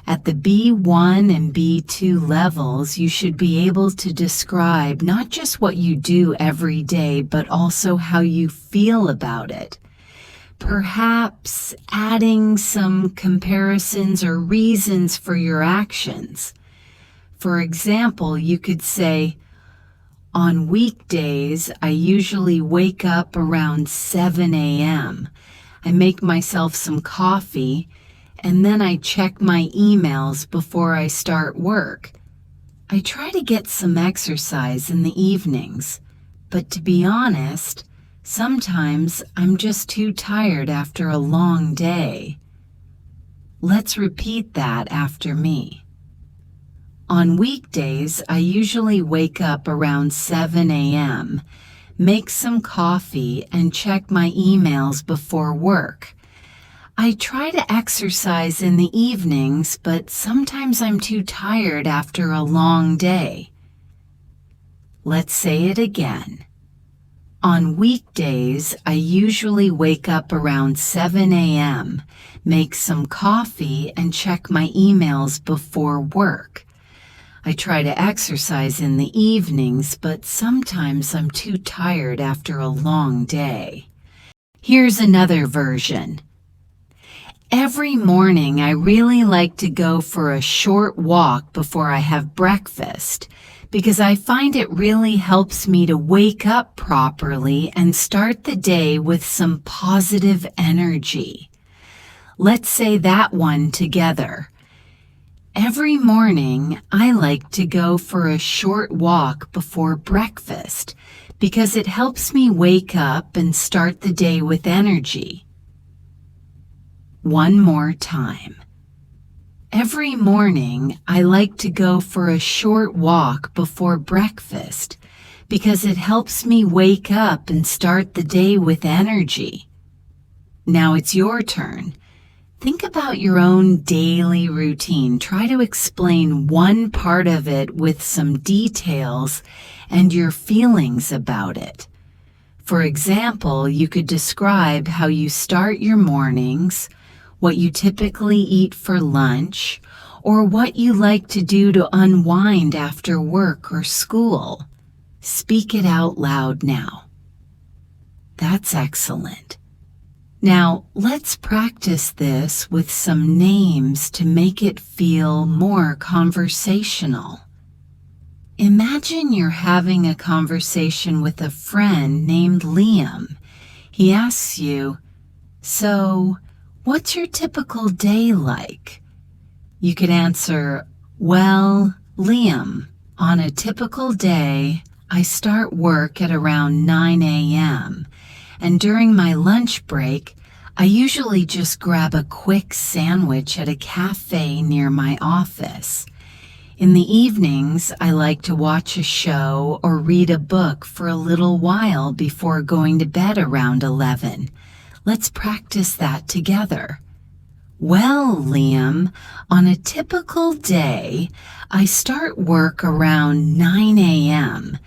At the B1 and B2 levels, you should be able to describe not just what you do every day, but also how you feel about it. Perhaps adding some comparisons or reasons for your actions. For example, you could say, on weekdays, I usually wake up around 7 a.m. I make myself some coffee, and then I check my emails before I start work. I try to get some exercise in the evenings, but to be honest, sometimes I'm just too tired after a long day. Let's repeat that after me. On weekdays, I usually wake up around 7 a.m., make some coffee, and check my emails before work. I try to exercise in the evenings, but sometimes I'm too tired after a long day. Let's say it again. On weekdays, I usually wake up around 7 a.m., make some coffee, and check my emails before work. I try to exercise in the evenings, but sometimes I'm too tired after a long day. Here's another version. Every morning, I really like to go for a short walk before I have breakfast, because I find it really helps me to wake up properly and start the day with some positive energy. Let's say that one together. Every morning, I like to go for a short walk before breakfast because it helps me wake up and start the day with energy. One more time. Every morning, I like to go for a short walk before breakfast because it helps me wake up and start the day with energy. Now it's your turn. Think about your own daily routine. Try to explain one part of it with some details and your feelings about it. For example, you could describe how you start your mornings, what you typically eat for lunch, or what you like to do to unwind after work or school. Speak it out loud now. That's excellent. Now, let's practice this with some names to make it feel more conversational. Imagine you're having a conversation with a friend named Liam. He asks you, "So, what's your typical day like?" You could answer, "Well, Liam, on a typical day, I start work at around 9 a.m., and during my lunch break, I usually just grab a quick sandwich at a cafe near my office. In the evenings, I like to watch a show or read a book for a little while before going to bed around 11. Let's practice that together." "Well, Liam, on a typical day, I start work around 9 a.m.,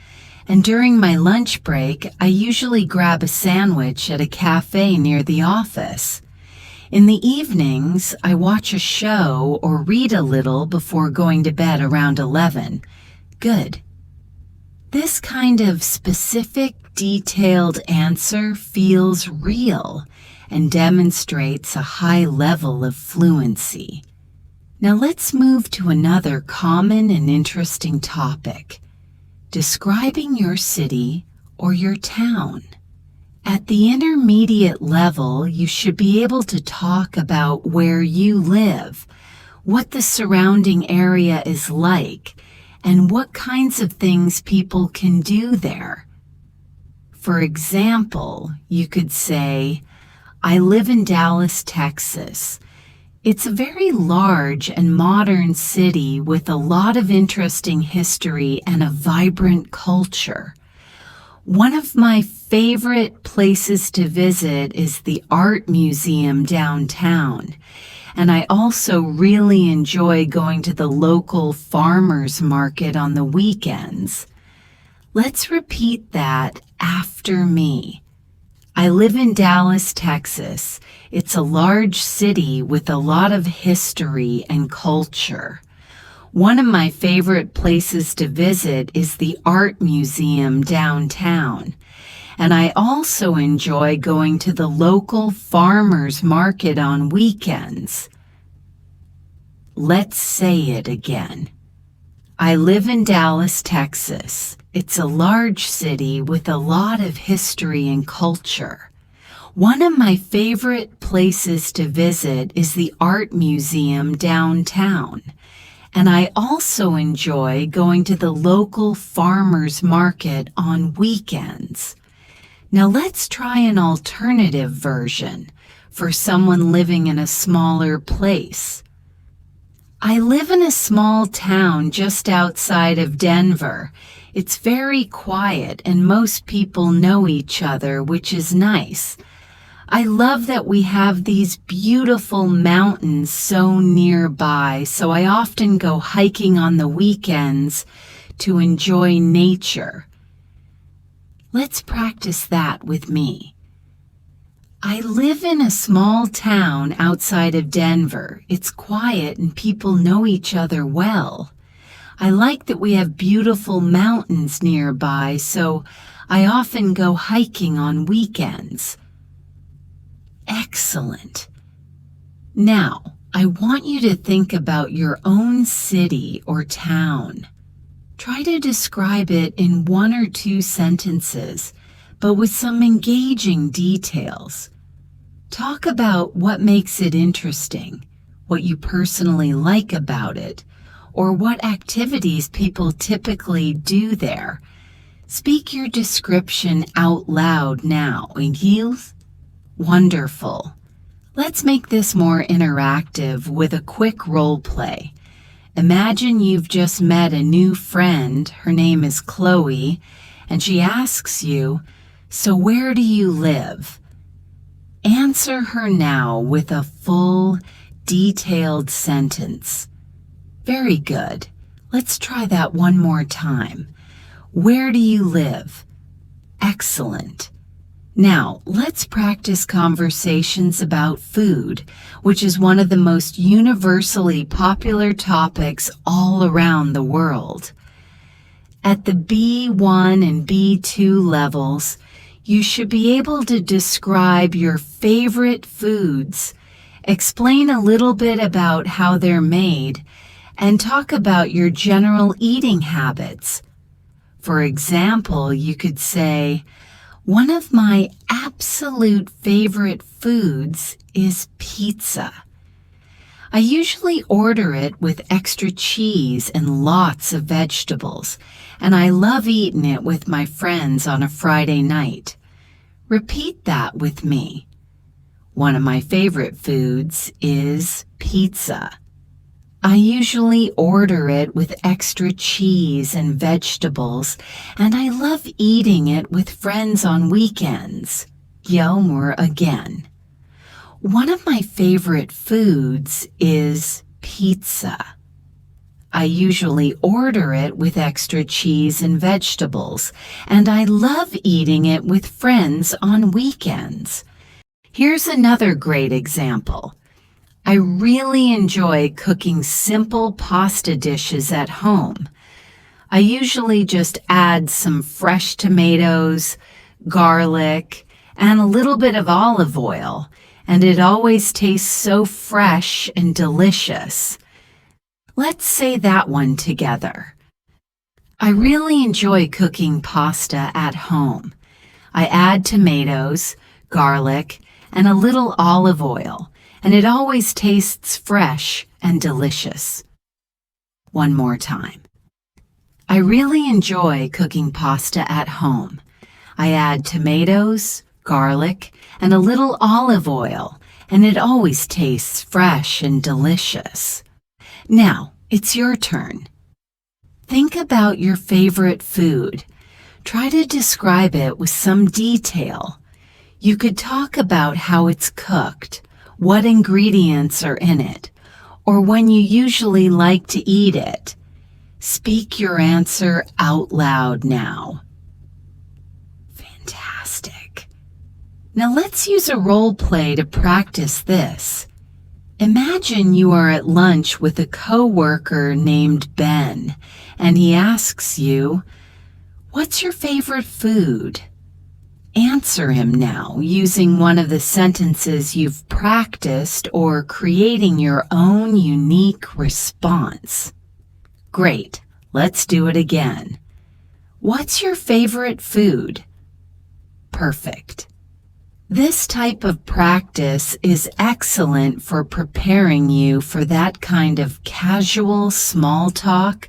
and during my lunch break, I usually grab a sandwich at a cafe near the office. In the evenings, I watch a show or read a little before going to bed around 11. Good. This kind of specific, detailed answer feels real and demonstrates a high level of fluency. Now let's move to another common and interesting topic: describing your city or your town. At the intermediate level, you should be able to talk about where you live, what the surrounding area is like, and what kinds of things people can do there. For example, you could say, I live in Dallas, Texas. It's a very large and modern city with a lot of interesting history and a vibrant culture. One of my favorite places to visit is the art museum downtown, and I also really enjoy going to the local farmers market on the weekends. Let's repeat that after me. I live in Dallas, Texas. It's a large city with a lot of history and culture. One of my favorite places to visit is the art museum downtown, and I also enjoy going to the local farmers market on weekends. Let's say it again. I live in Dallas, Texas. It's a large city with a lot of history and culture. One of my favorite places to visit is the art museum downtown, and I also enjoy going to the local farmers market on weekends. Now let's try an alternative version for someone living in a smaller place. I live in a small town just outside of Denver. It's very quiet and most people know each other, which is nice. I love that we have these beautiful mountains so nearby, so I often go hiking on the weekends to enjoy nature. Let's practice that with me. I live in a small town outside of Denver. It's quiet and people know each other well. I like that we have beautiful mountains nearby, so I often go hiking on weekends. Excellent. Now, I want you to think about your own city or town. Try to describe it in 1 or 2 sentences, but with some engaging details. Talk about what makes it interesting, what you personally like about it, or what activities people typically do there. Speak your description out loud now, Gilles. Wonderful. Let's make this more interactive with a quick role play. Imagine you've just met a new friend. Her name is Chloe, and she asks you, "So where do you live?" Answer her now with a full, detailed sentence. Very good. Let's try that one more time. Where do you live? Excellent. Now, let's practice conversations about food, which is one of the most universally popular topics all around the world. At the B1 and B2 levels, you should be able to describe your favorite foods, explain a little bit about how they're made, and talk about your general eating habits. For example, you could say, "One of my absolute favorite foods is pizza. I usually order it with extra cheese and lots of vegetables, and I love eating it with my friends on a Friday night." Repeat that with me. One of my favorite foods is pizza. I usually order it with extra cheese and vegetables, and I love eating it with friends on weekends. Yelmer again. One of my favorite foods is pizza. I usually order it with extra cheese and vegetables, and I love eating it with friends on weekends. Here's another great example. I really enjoy cooking simple pasta dishes at home. I usually just add some fresh tomatoes, garlic, and a little bit of olive oil, and it always tastes so fresh and delicious. Let's say that one together. I really enjoy cooking pasta at home. I add tomatoes, garlic, and a little olive oil, and it always tastes fresh and delicious. One more time. I really enjoy cooking pasta at home. I add tomatoes, garlic, and a little olive oil, and it always tastes fresh and delicious. Now, it's your turn. Think about your favorite food. Try to describe it with some detail. You could talk about how it's cooked, what ingredients are in it, or when you usually like to eat it. Speak your answer out loud now. Fantastic. Now let's use a role play to practice this. Imagine you are at lunch with a coworker named Ben, and he asks you, "What's your favorite food?" Answer him now using one of the sentences you've practiced or creating your own unique response. Great, let's do it again. What's your favorite food? Perfect. This type of practice is excellent for preparing you for that kind of casual small talk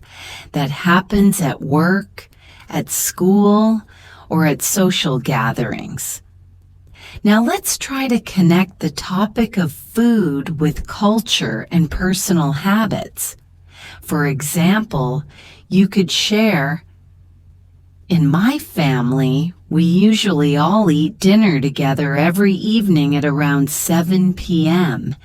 that happens at work, at school, or at social gatherings. Now let's try to connect the topic of food with culture and personal habits. For example, you could share, "In my family, we usually all eat dinner together every evening at around 7 p.m.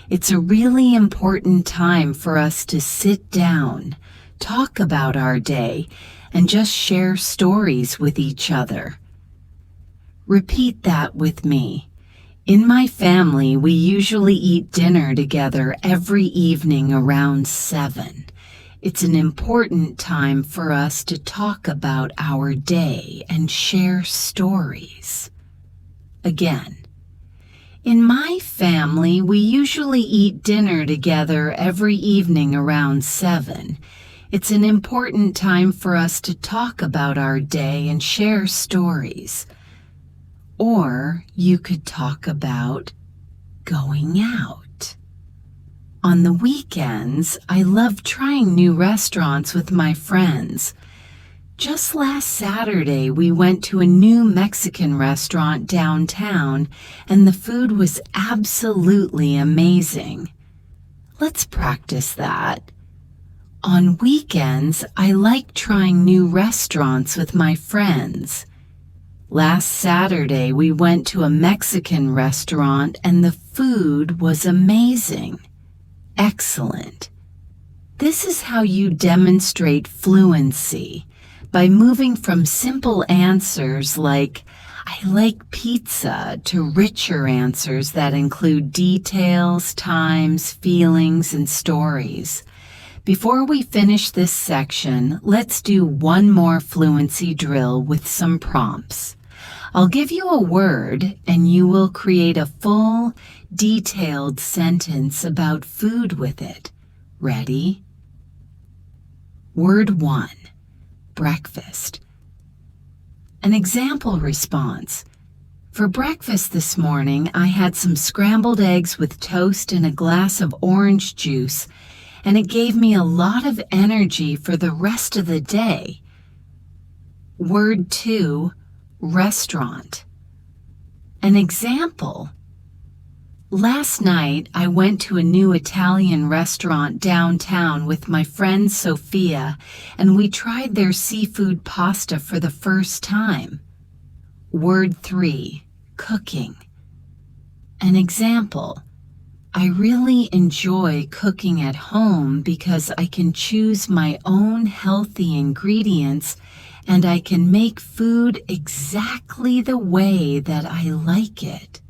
It's a really important time for us to sit down, talk about our day, and just share stories with each other." Repeat that with me. In my family, we usually eat dinner together every evening around 7. It's an important time for us to talk about our day and share stories. Again, in my family, we usually eat dinner together every evening around 7. It's an important time for us to talk about our day and share stories. Or you could talk about going out. On the weekends, I love trying new restaurants with my friends. Just last Saturday, we went to a new Mexican restaurant downtown, and the food was absolutely amazing. Let's practice that. On weekends, I like trying new restaurants with my friends. Last Saturday, we went to a Mexican restaurant, and the food was amazing. Excellent. This is how you demonstrate fluency, by moving from simple answers like, "I like pizza," to richer answers that include details, times, feelings, and stories. Before we finish this section, let's do one more fluency drill with some prompts. I'll give you a word, and you will create a full, detailed sentence about food with it. Ready? Word 1, breakfast. An example response. For breakfast this morning, I had some scrambled eggs with toast and a glass of orange juice, and it gave me a lot of energy for the rest of the day. Word 2, restaurant. An example. Last night, I went to a new Italian restaurant downtown with my friend Sophia, and we tried their seafood pasta for the first time. Word 3, cooking. An example. I really enjoy cooking at home because I can choose my own healthy ingredients and I can make food exactly the way that I like it.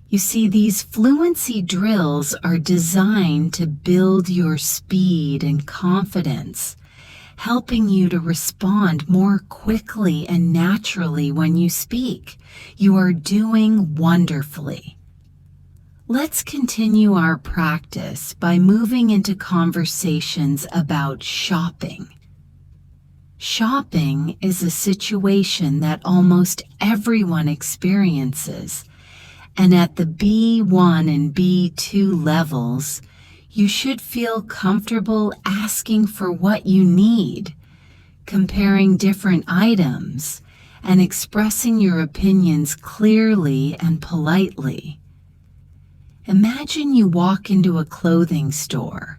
You see, these fluency drills are designed to build your speed and confidence. helping you to respond more quickly and naturally when you speak. You are doing wonderfully. Let's continue our practice by moving into conversations about shopping. Shopping is a situation that almost everyone experiences, and at the B1 and B2 levels, you should feel comfortable asking for what you need, comparing different items, and expressing your opinions clearly and politely. Imagine you walk into a clothing store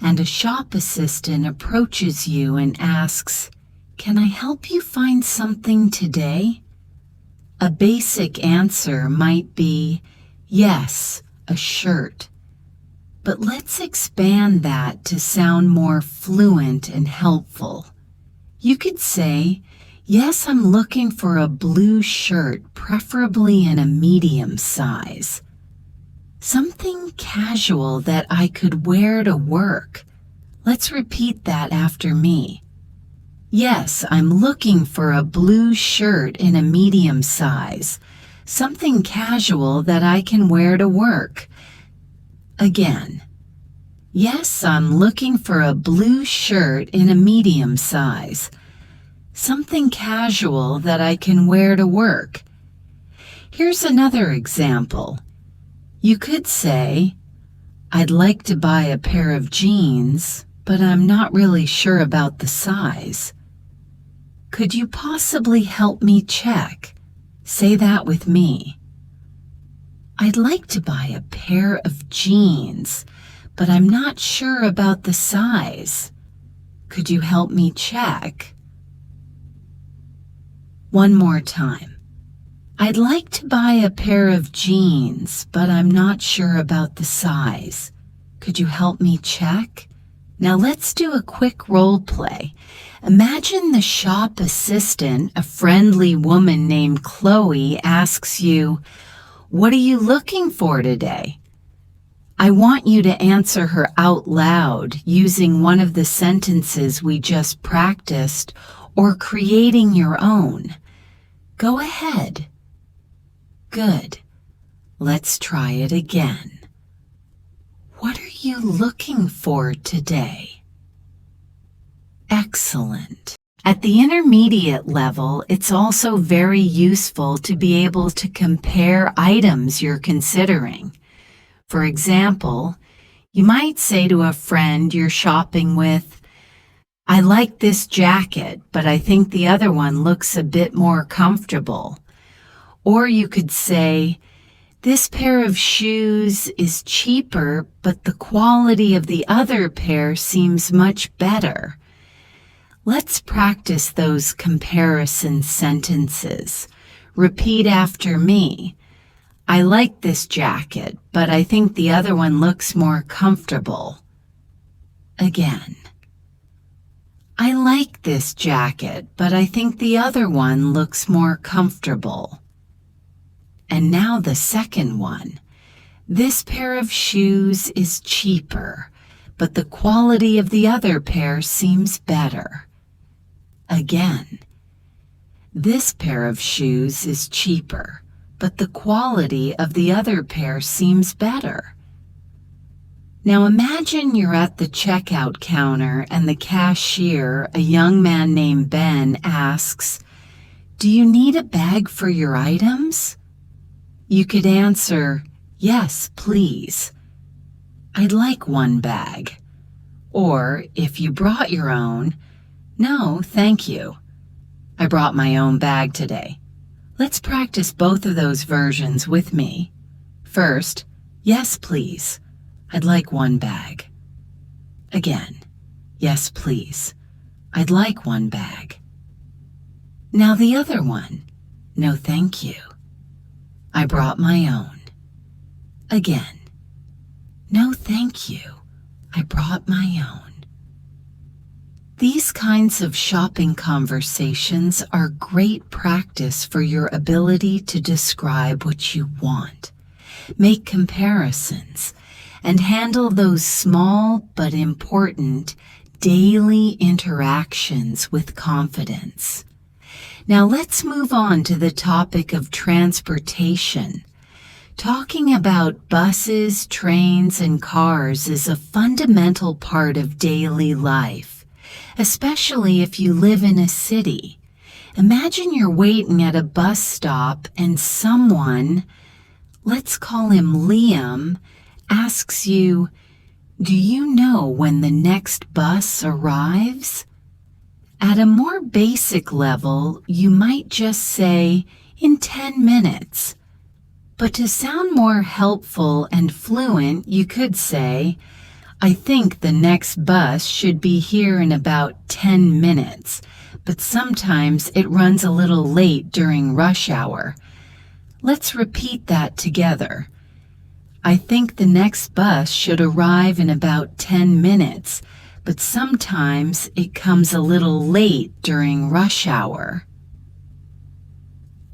and a shop assistant approaches you and asks, "Can I help you find something today?" A basic answer might be, "Yes, a shirt." But let's expand that to sound more fluent and helpful. You could say, "Yes, I'm looking for a blue shirt, preferably in a medium size. Something casual that I could wear to work." Let's repeat that after me. "Yes, I'm looking for a blue shirt in a medium size. Something casual that I can wear to work." Again. "Yes, I'm looking for a blue shirt in a medium size. Something casual that I can wear to work." Here's another example. You could say, "I'd like to buy a pair of jeans, but I'm not really sure about the size. Could you possibly help me check?" Say that with me. "I'd like to buy a pair of jeans, but I'm not sure about the size. Could you help me check?" One more time. "I'd like to buy a pair of jeans, but I'm not sure about the size. Could you help me check?" Now let's do a quick role play. Imagine the shop assistant, a friendly woman named Chloe, asks you, "What are you looking for today?" I want you to answer her out loud using one of the sentences we just practiced or creating your own. Go ahead. Good. Let's try it again. What are you looking for today? Excellent. At the intermediate level, it's also very useful to be able to compare items you're considering. For example, you might say to a friend you're shopping with, "I like this jacket, but I think the other one looks a bit more comfortable." Or you could say, "This pair of shoes is cheaper, but the quality of the other pair seems much better." Let's practice those comparison sentences. Repeat after me. "I like this jacket, but I think the other one looks more comfortable." Again. "I like this jacket, but I think the other one looks more comfortable." And now the second one. "This pair of shoes is cheaper, but the quality of the other pair seems better." Again. "This pair of shoes is cheaper, but the quality of the other pair seems better." Now imagine you're at the checkout counter and the cashier, a young man named Ben, asks, "Do you need a bag for your items?" You could answer, "Yes, please. I'd like one bag." Or if you brought your own, "No, thank you. I brought my own bag today." Let's practice both of those versions with me. First, "Yes, please. I'd like one bag." Again, "Yes, please. I'd like one bag." Now the other one, "No, thank you. I brought my own." Again, "No, thank you. I brought my own." These kinds of shopping conversations are great practice for your ability to describe what you want, make comparisons, and handle those small but important daily interactions with confidence. Now let's move on to the topic of transportation. Talking about buses, trains, and cars is a fundamental part of daily life, especially if you live in a city. Imagine you're waiting at a bus stop and someone, let's call him Liam, asks you, "Do you know when the next bus arrives?" At a more basic level, you might just say, "In 10 minutes." But to sound more helpful and fluent, you could say, "I think the next bus should be here in about 10 minutes, but sometimes it runs a little late during rush hour." Let's repeat that together. I think the next bus should arrive in about 10 minutes, but sometimes it comes a little late during rush hour.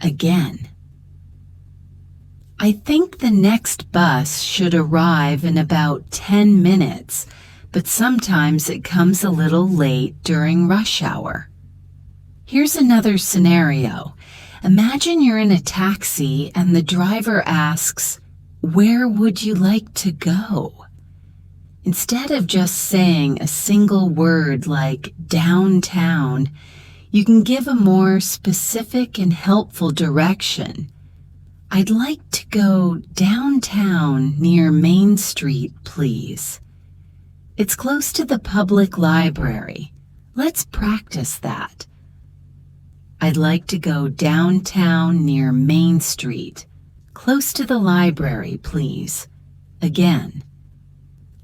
Again. I think the next bus should arrive in about 10 minutes, but sometimes it comes a little late during rush hour. Here's another scenario. Imagine you're in a taxi and the driver asks, "Where would you like to go?" Instead of just saying a single word like downtown, you can give a more specific and helpful direction. "I'd like to go downtown near Main Street, please." It's close to the public library. Let's practice that. "I'd like to go downtown near Main Street, close to the library, please." Again.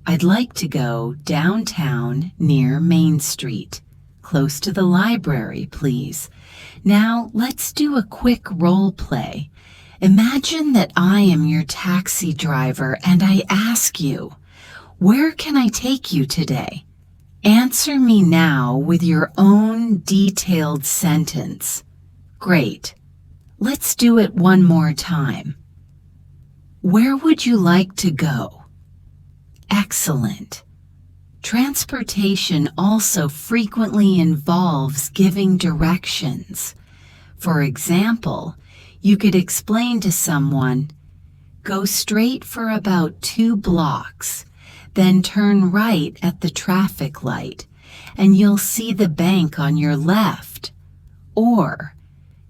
"I'd like to go downtown near Main Street, close to the library, please." Now let's do a quick role play. Imagine that I am your taxi driver and I ask you, "Where can I take you today?" Answer me now with your own detailed sentence. Great. Let's do it one more time. Where would you like to go? Excellent. Transportation also frequently involves giving directions. For example, you could explain to someone, "Go straight for about 2 blocks, then turn right at the traffic light, and you'll see the bank on your left." Or,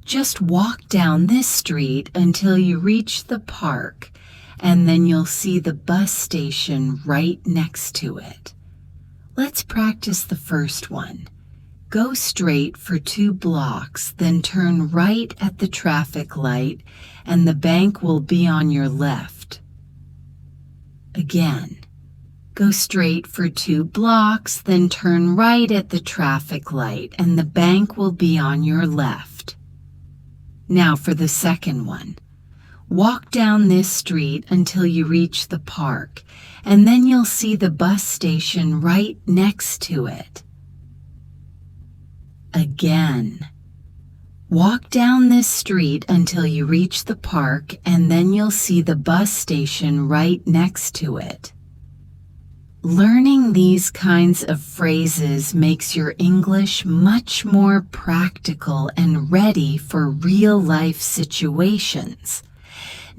"Just walk down this street until you reach the park, and then you'll see the bus station right next to it." Let's practice the first one. Go straight for 2 blocks, then turn right at the traffic light, and the bank will be on your left. Again. Go straight for 2 blocks, then turn right at the traffic light, and the bank will be on your left. Now for the second one. Walk down this street until you reach the park, and then you'll see the bus station right next to it. Again. Walk down this street until you reach the park, and then you'll see the bus station right next to it. Learning these kinds of phrases makes your English much more practical and ready for real-life situations.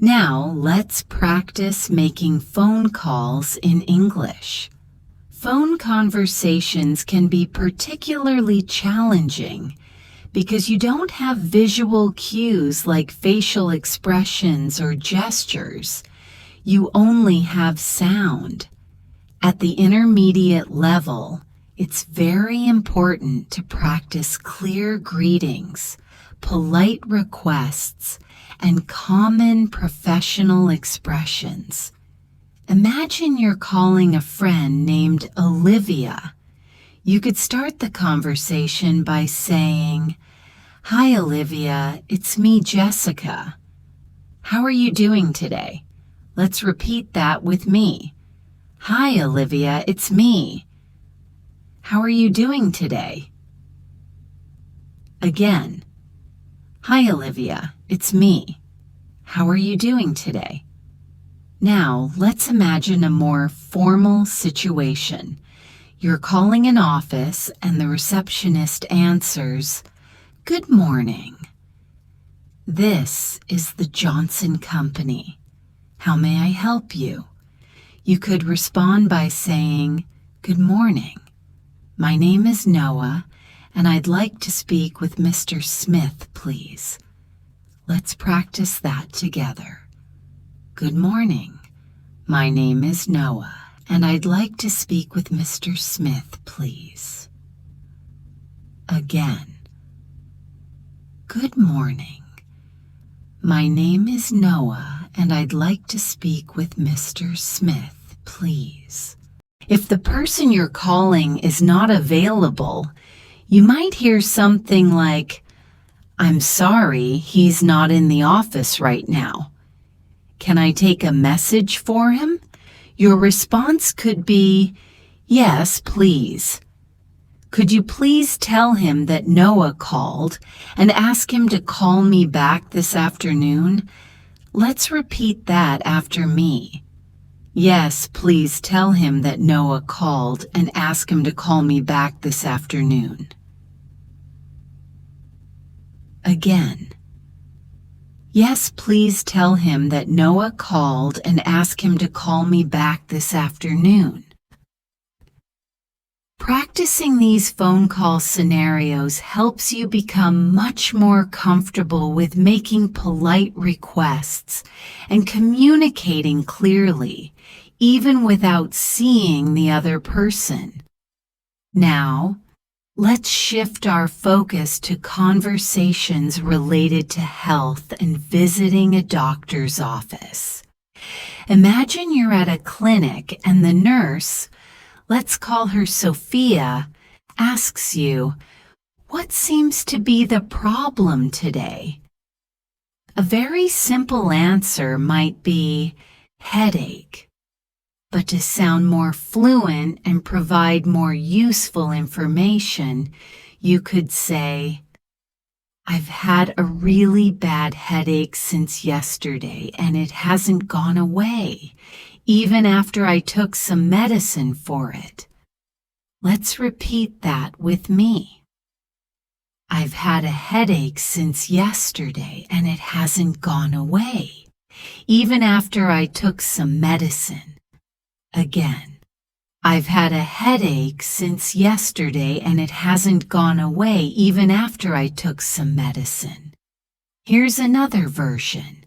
Now, let's practice making phone calls in English. Phone conversations can be particularly challenging because you don't have visual cues like facial expressions or gestures. You only have sound. At the intermediate level, it's very important to practice clear greetings, polite requests, and common professional expressions. Imagine you're calling a friend named Olivia. You could start the conversation by saying, "Hi, Olivia, it's me, Jessica. How are you doing today?" Let's repeat that with me. "Hi, Olivia, it's me. How are you doing today?" Again. "Hi, Olivia, it's me. How are you doing today?" Now, let's imagine a more formal situation. You're calling an office and the receptionist answers, "Good morning. This is the Johnson Company. How may I help you?" You could respond by saying, "Good morning. My name is Noah, and I'd like to speak with Mr. Smith, please." Let's practice that together. "Good morning. My name is Noah, and I'd like to speak with Mr. Smith, please." Again. "Good morning. My name is Noah, and I'd like to speak with Mr. Smith, please." If the person you're calling is not available, you might hear something like, "I'm sorry, he's not in the office right now. Can I take a message for him?" Your response could be, "Yes, please. Could you please tell him that Noah called and ask him to call me back this afternoon?" Let's repeat that after me. "Yes, please tell him that Noah called and ask him to call me back this afternoon." Again. "Yes, please tell him that Noah called and ask him to call me back this afternoon." Practicing these phone call scenarios helps you become much more comfortable with making polite requests and communicating clearly, even without seeing the other person. Now, let's shift our focus to conversations related to health and visiting a doctor's office. Imagine you're at a clinic and the nurse, let's call her Sophia, asks you, "What seems to be the problem today?" A very simple answer might be headache. But to sound more fluent and provide more useful information, you could say, "I've had a really bad headache since yesterday and it hasn't gone away, even after I took some medicine for it." Let's repeat that with me. "I've had a headache since yesterday and it hasn't gone away, even after I took some medicine." Again. "I've had a headache since yesterday and it hasn't gone away even after I took some medicine." Here's another version.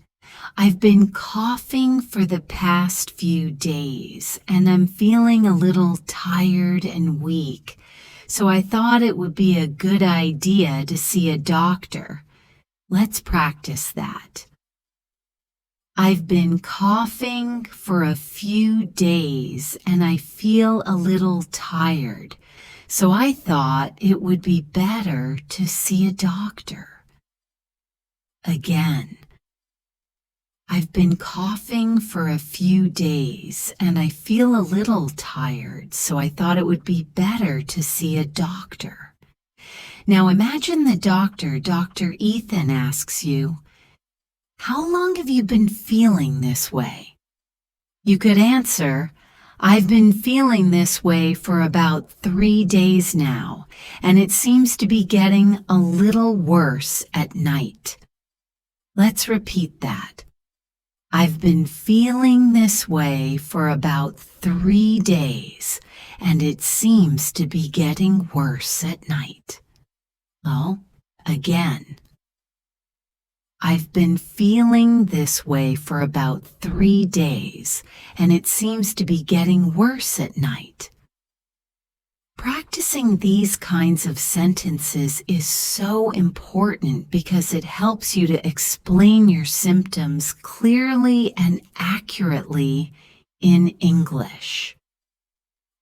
"I've been coughing for the past few days and I'm feeling a little tired and weak, so I thought it would be a good idea to see a doctor." Let's practice that. "I've been coughing for a few days and I feel a little tired, so I thought it would be better to see a doctor." Again. "I've been coughing for a few days and I feel a little tired, so I thought it would be better to see a doctor." Now imagine the doctor, Dr. Ethan, asks you, "How long have you been feeling this way?" You could answer, "I've been feeling this way for about 3 days now, and it seems to be getting a little worse at night." Let's repeat that. "I've been feeling this way for about 3 days, and it seems to be getting worse at night." Well, again. "I've been feeling this way for about 3 days, and it seems to be getting worse at night." Practicing these kinds of sentences is so important because it helps you to explain your symptoms clearly and accurately in English.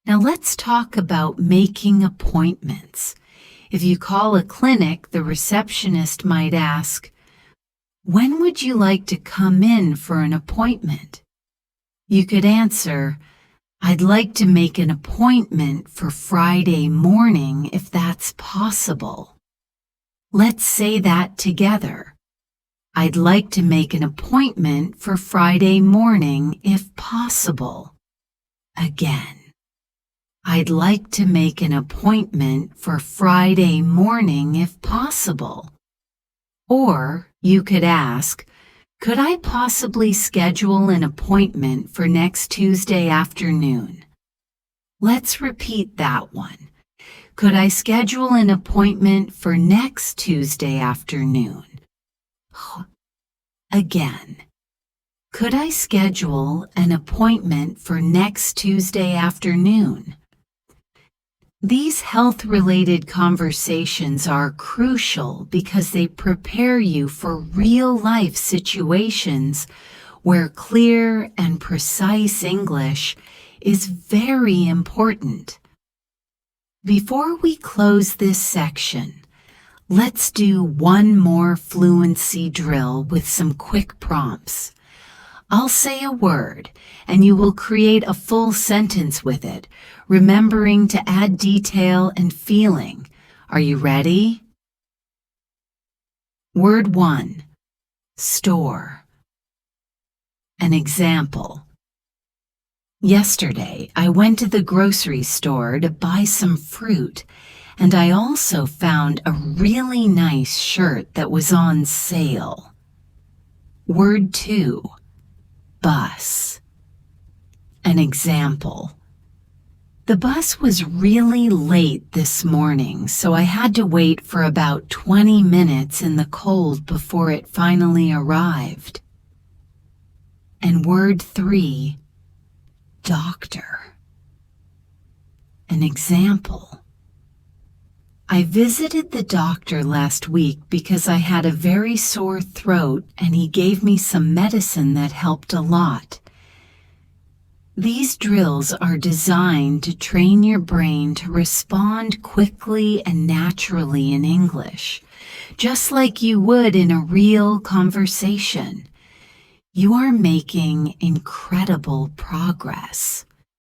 Now let's talk about making appointments. If you call a clinic, the receptionist might ask, "When would you like to come in for an appointment?" You could answer, "I'd like to make an appointment for Friday morning if that's possible." Let's say that together. "I'd like to make an appointment for Friday morning if possible." Again. I'd like to make an appointment for Friday morning if possible. Or you could ask, could I possibly schedule an appointment for next Tuesday afternoon? Let's repeat that one. Could I schedule an appointment for next Tuesday afternoon? Again. Could I schedule an appointment for next Tuesday afternoon? These health-related conversations are crucial because they prepare you for real-life situations where clear and precise English is very important. Before we close this section, let's do one more fluency drill with some quick prompts. I'll say a word, and you will create a full sentence with it, remembering to add detail and feeling. Are you ready? Word 1. Store. An example. Yesterday, I went to the grocery store to buy some fruit, and I also found a really nice shirt that was on sale. Word 2. Bus. An example. The bus was really late this morning, so I had to wait for about 20 minutes in the cold before it finally arrived. And word 3. Doctor. An example. I visited the doctor last week because I had a very sore throat and he gave me some medicine that helped a lot. These drills are designed to train your brain to respond quickly and naturally in English, just like you would in a real conversation. You are making incredible progress.